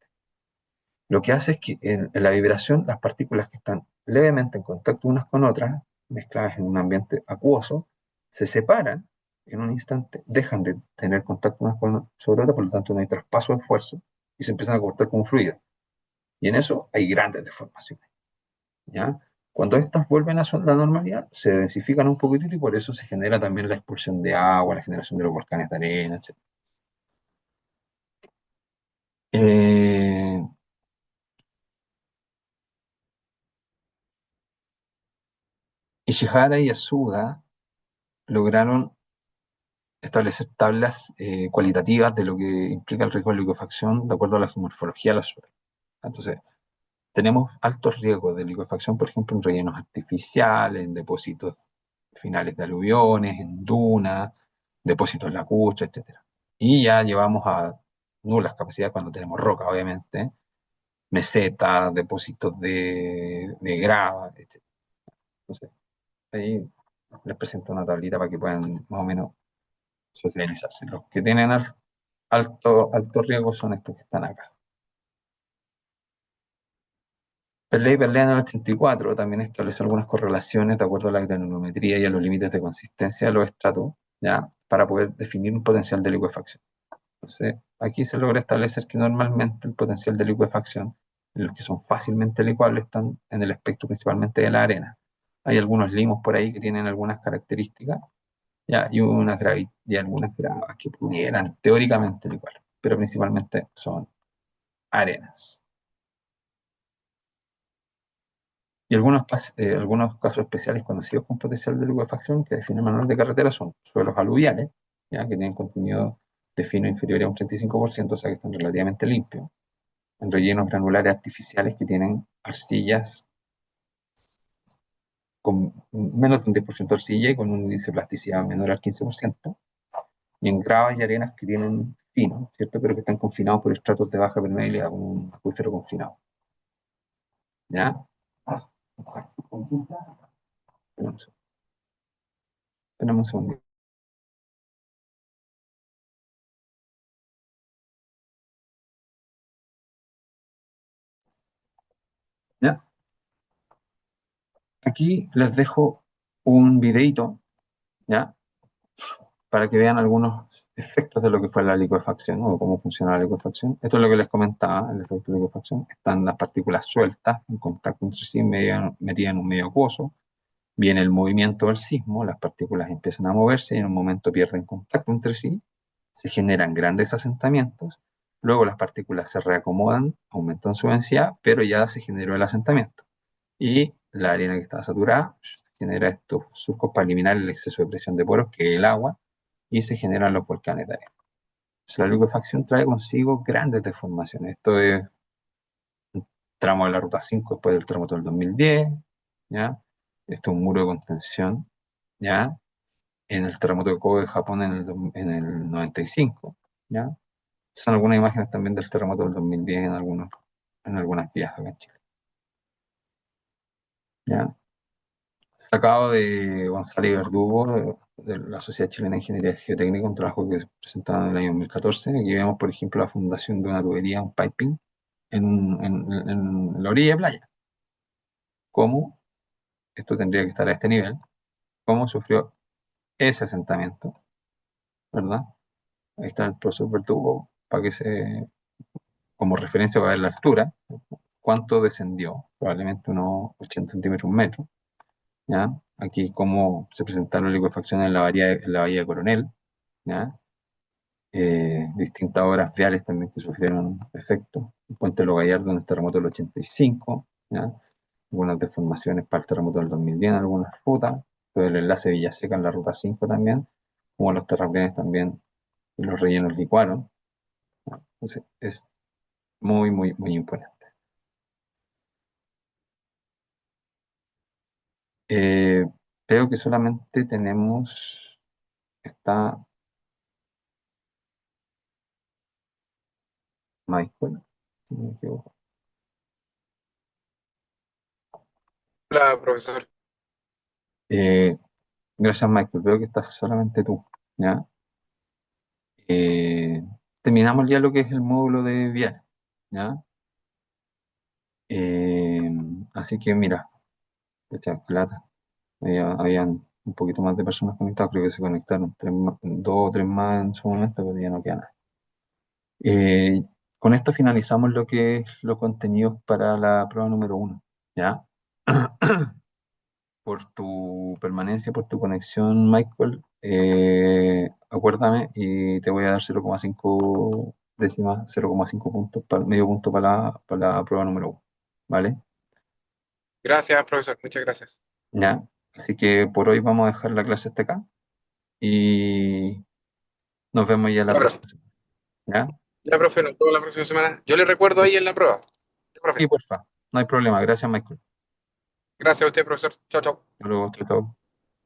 Lo que hace es que en la vibración, las partículas que están levemente en contacto unas con otras, mezcladas en un ambiente acuoso, se separan en un instante, dejan de tener contacto unas con sobre otras, por lo tanto no hay traspaso de fuerza y se empiezan a comportar como fluido. Y en eso hay grandes deformaciones, ¿ya? Cuando estas vuelven a la normalidad, se densifican un poquitito y por eso se genera también la expulsión de agua, la generación de los volcanes de arena, etc. Eh, Ishihara y Yasuda lograron establecer tablas cualitativas de lo que implica el riesgo de liquefacción de acuerdo a la geomorfología de la suelo. Entonces, tenemos altos riesgos de liquefacción, por ejemplo, en rellenos artificiales, en depósitos finales de aluviones, en dunas, depósitos lacustres, etcétera. Y ya llevamos a nulas capacidades cuando tenemos roca, obviamente, mesetas, depósitos de grava, etc. Entonces, ahí les presento una tablita para que puedan más o menos socializarse. Los que tienen alto riesgo son estos que están acá. Perley y Perlea en el 84 también establece algunas correlaciones de acuerdo a la granulometría y a los límites de consistencia de los estratos, ¿ya? Para poder definir un potencial de licuefacción. Entonces, aquí se logra establecer que normalmente el potencial de licuefacción, en los que son fácilmente licuables, están en el espectro principalmente de la arena. Hay algunos limos por ahí que tienen algunas características, ¿ya? Y algunas gravas que pudieran teóricamente licuar, pero principalmente son arenas. Y algunos casos especiales conocidos con potencial de licuefacción que define el manual de carretera son suelos aluviales, ¿ya? Que tienen contenido de fino inferior a un 35%, o sea que están relativamente limpios, en rellenos granulares artificiales que tienen arcillas con menos de un 10% de arcilla y con un índice de plasticidad menor al 15%, y en gravas y arenas que tienen fino, ¿cierto? Pero que están confinados por estratos de baja permeabilidad, como un acuífero confinado, ¿ya? Tenemos un segundo. ¿Ya? Aquí les dejo un videito, ¿ya? Para que vean algunos efectos de lo que fue la licuefacción, ¿no? O cómo funciona la licuefacción. Esto es lo que les comentaba, el efecto de licuefacción. Están las partículas sueltas en contacto entre sí, metidas en un medio acuoso. Viene el movimiento del sismo, las partículas empiezan a moverse y en un momento pierden contacto entre sí, se generan grandes asentamientos, luego las partículas se reacomodan, aumentan su densidad, pero ya se generó el asentamiento. Y la arena que está saturada genera estos surcos para eliminar el exceso de presión de poros, que es el agua, y se generan los volcanes de arena. La liquefacción trae consigo grandes deformaciones. Esto es un tramo de la ruta 5 después del terremoto del 2010, ¿ya? Esto es un muro de contención, ¿ya? En el terremoto de Kobe, Japón, en el 95, ¿ya? Son algunas imágenes también del terremoto del 2010 en algunas vías acá en Chile, ¿ya? Sacado de Gonzalo y Verdugo, de la Sociedad Chilena de Ingeniería Geotécnica, un trabajo que se presentaba en el año 2014. Aquí vemos, por ejemplo, la fundación de una tubería, un piping, en la orilla de playa. Cómo esto tendría que estar a este nivel, cómo sufrió ese asentamiento, ¿verdad? Ahí está el profesor Verdugo, para que como referencia va a ver la altura, cuánto descendió, probablemente unos 80 centímetros, un metro, ¿ya? Aquí cómo se presentaron liquefacciones en la bahía de Coronel, ¿ya? Distintas obras viales también que sufrieron efectos. El puente de Los Gallardos en el terremoto del 85, ¿ya? Algunas deformaciones para el terremoto del 2010 en algunas rutas, todo el enlace de Villaseca en la ruta 5 también, como los terraplenes también y los rellenos licuaron, ¿ya? Entonces es muy, muy, muy imponente. Eh, Creo que solamente tenemos, está Michael, si no me equivoco. Hola, profesor. Eh, Gracias, Michael. Veo que estás solamente tú, ¿ya? Eh, Terminamos ya lo que es el módulo de vial, ¿ya? Eh, Así que mira, qué lata. Habían un poquito más de personas conectadas, creo que se conectaron dos o tres más en su momento, pero ya no queda nada. Eh, con esto finalizamos lo que es los contenidos para la prueba número uno, ¿ya? Por tu permanencia, por tu conexión, Michael. Acuérdame y te voy a dar 0,5 décimas, 0,5 puntos, medio punto para la prueba número uno, ¿vale? Gracias, profesor. Muchas gracias. Ya, así que por hoy vamos a dejar la clase hasta acá y nos vemos ya la Ya, próxima profe. semana, ¿ya? Ya, profe, nos vemos la próxima semana. Yo le recuerdo ahí en la prueba. Ya, Sí, profe. porfa, no hay problema, gracias, Michael. Gracias a usted, profesor. Chao, chao. Hasta luego, chao, chao.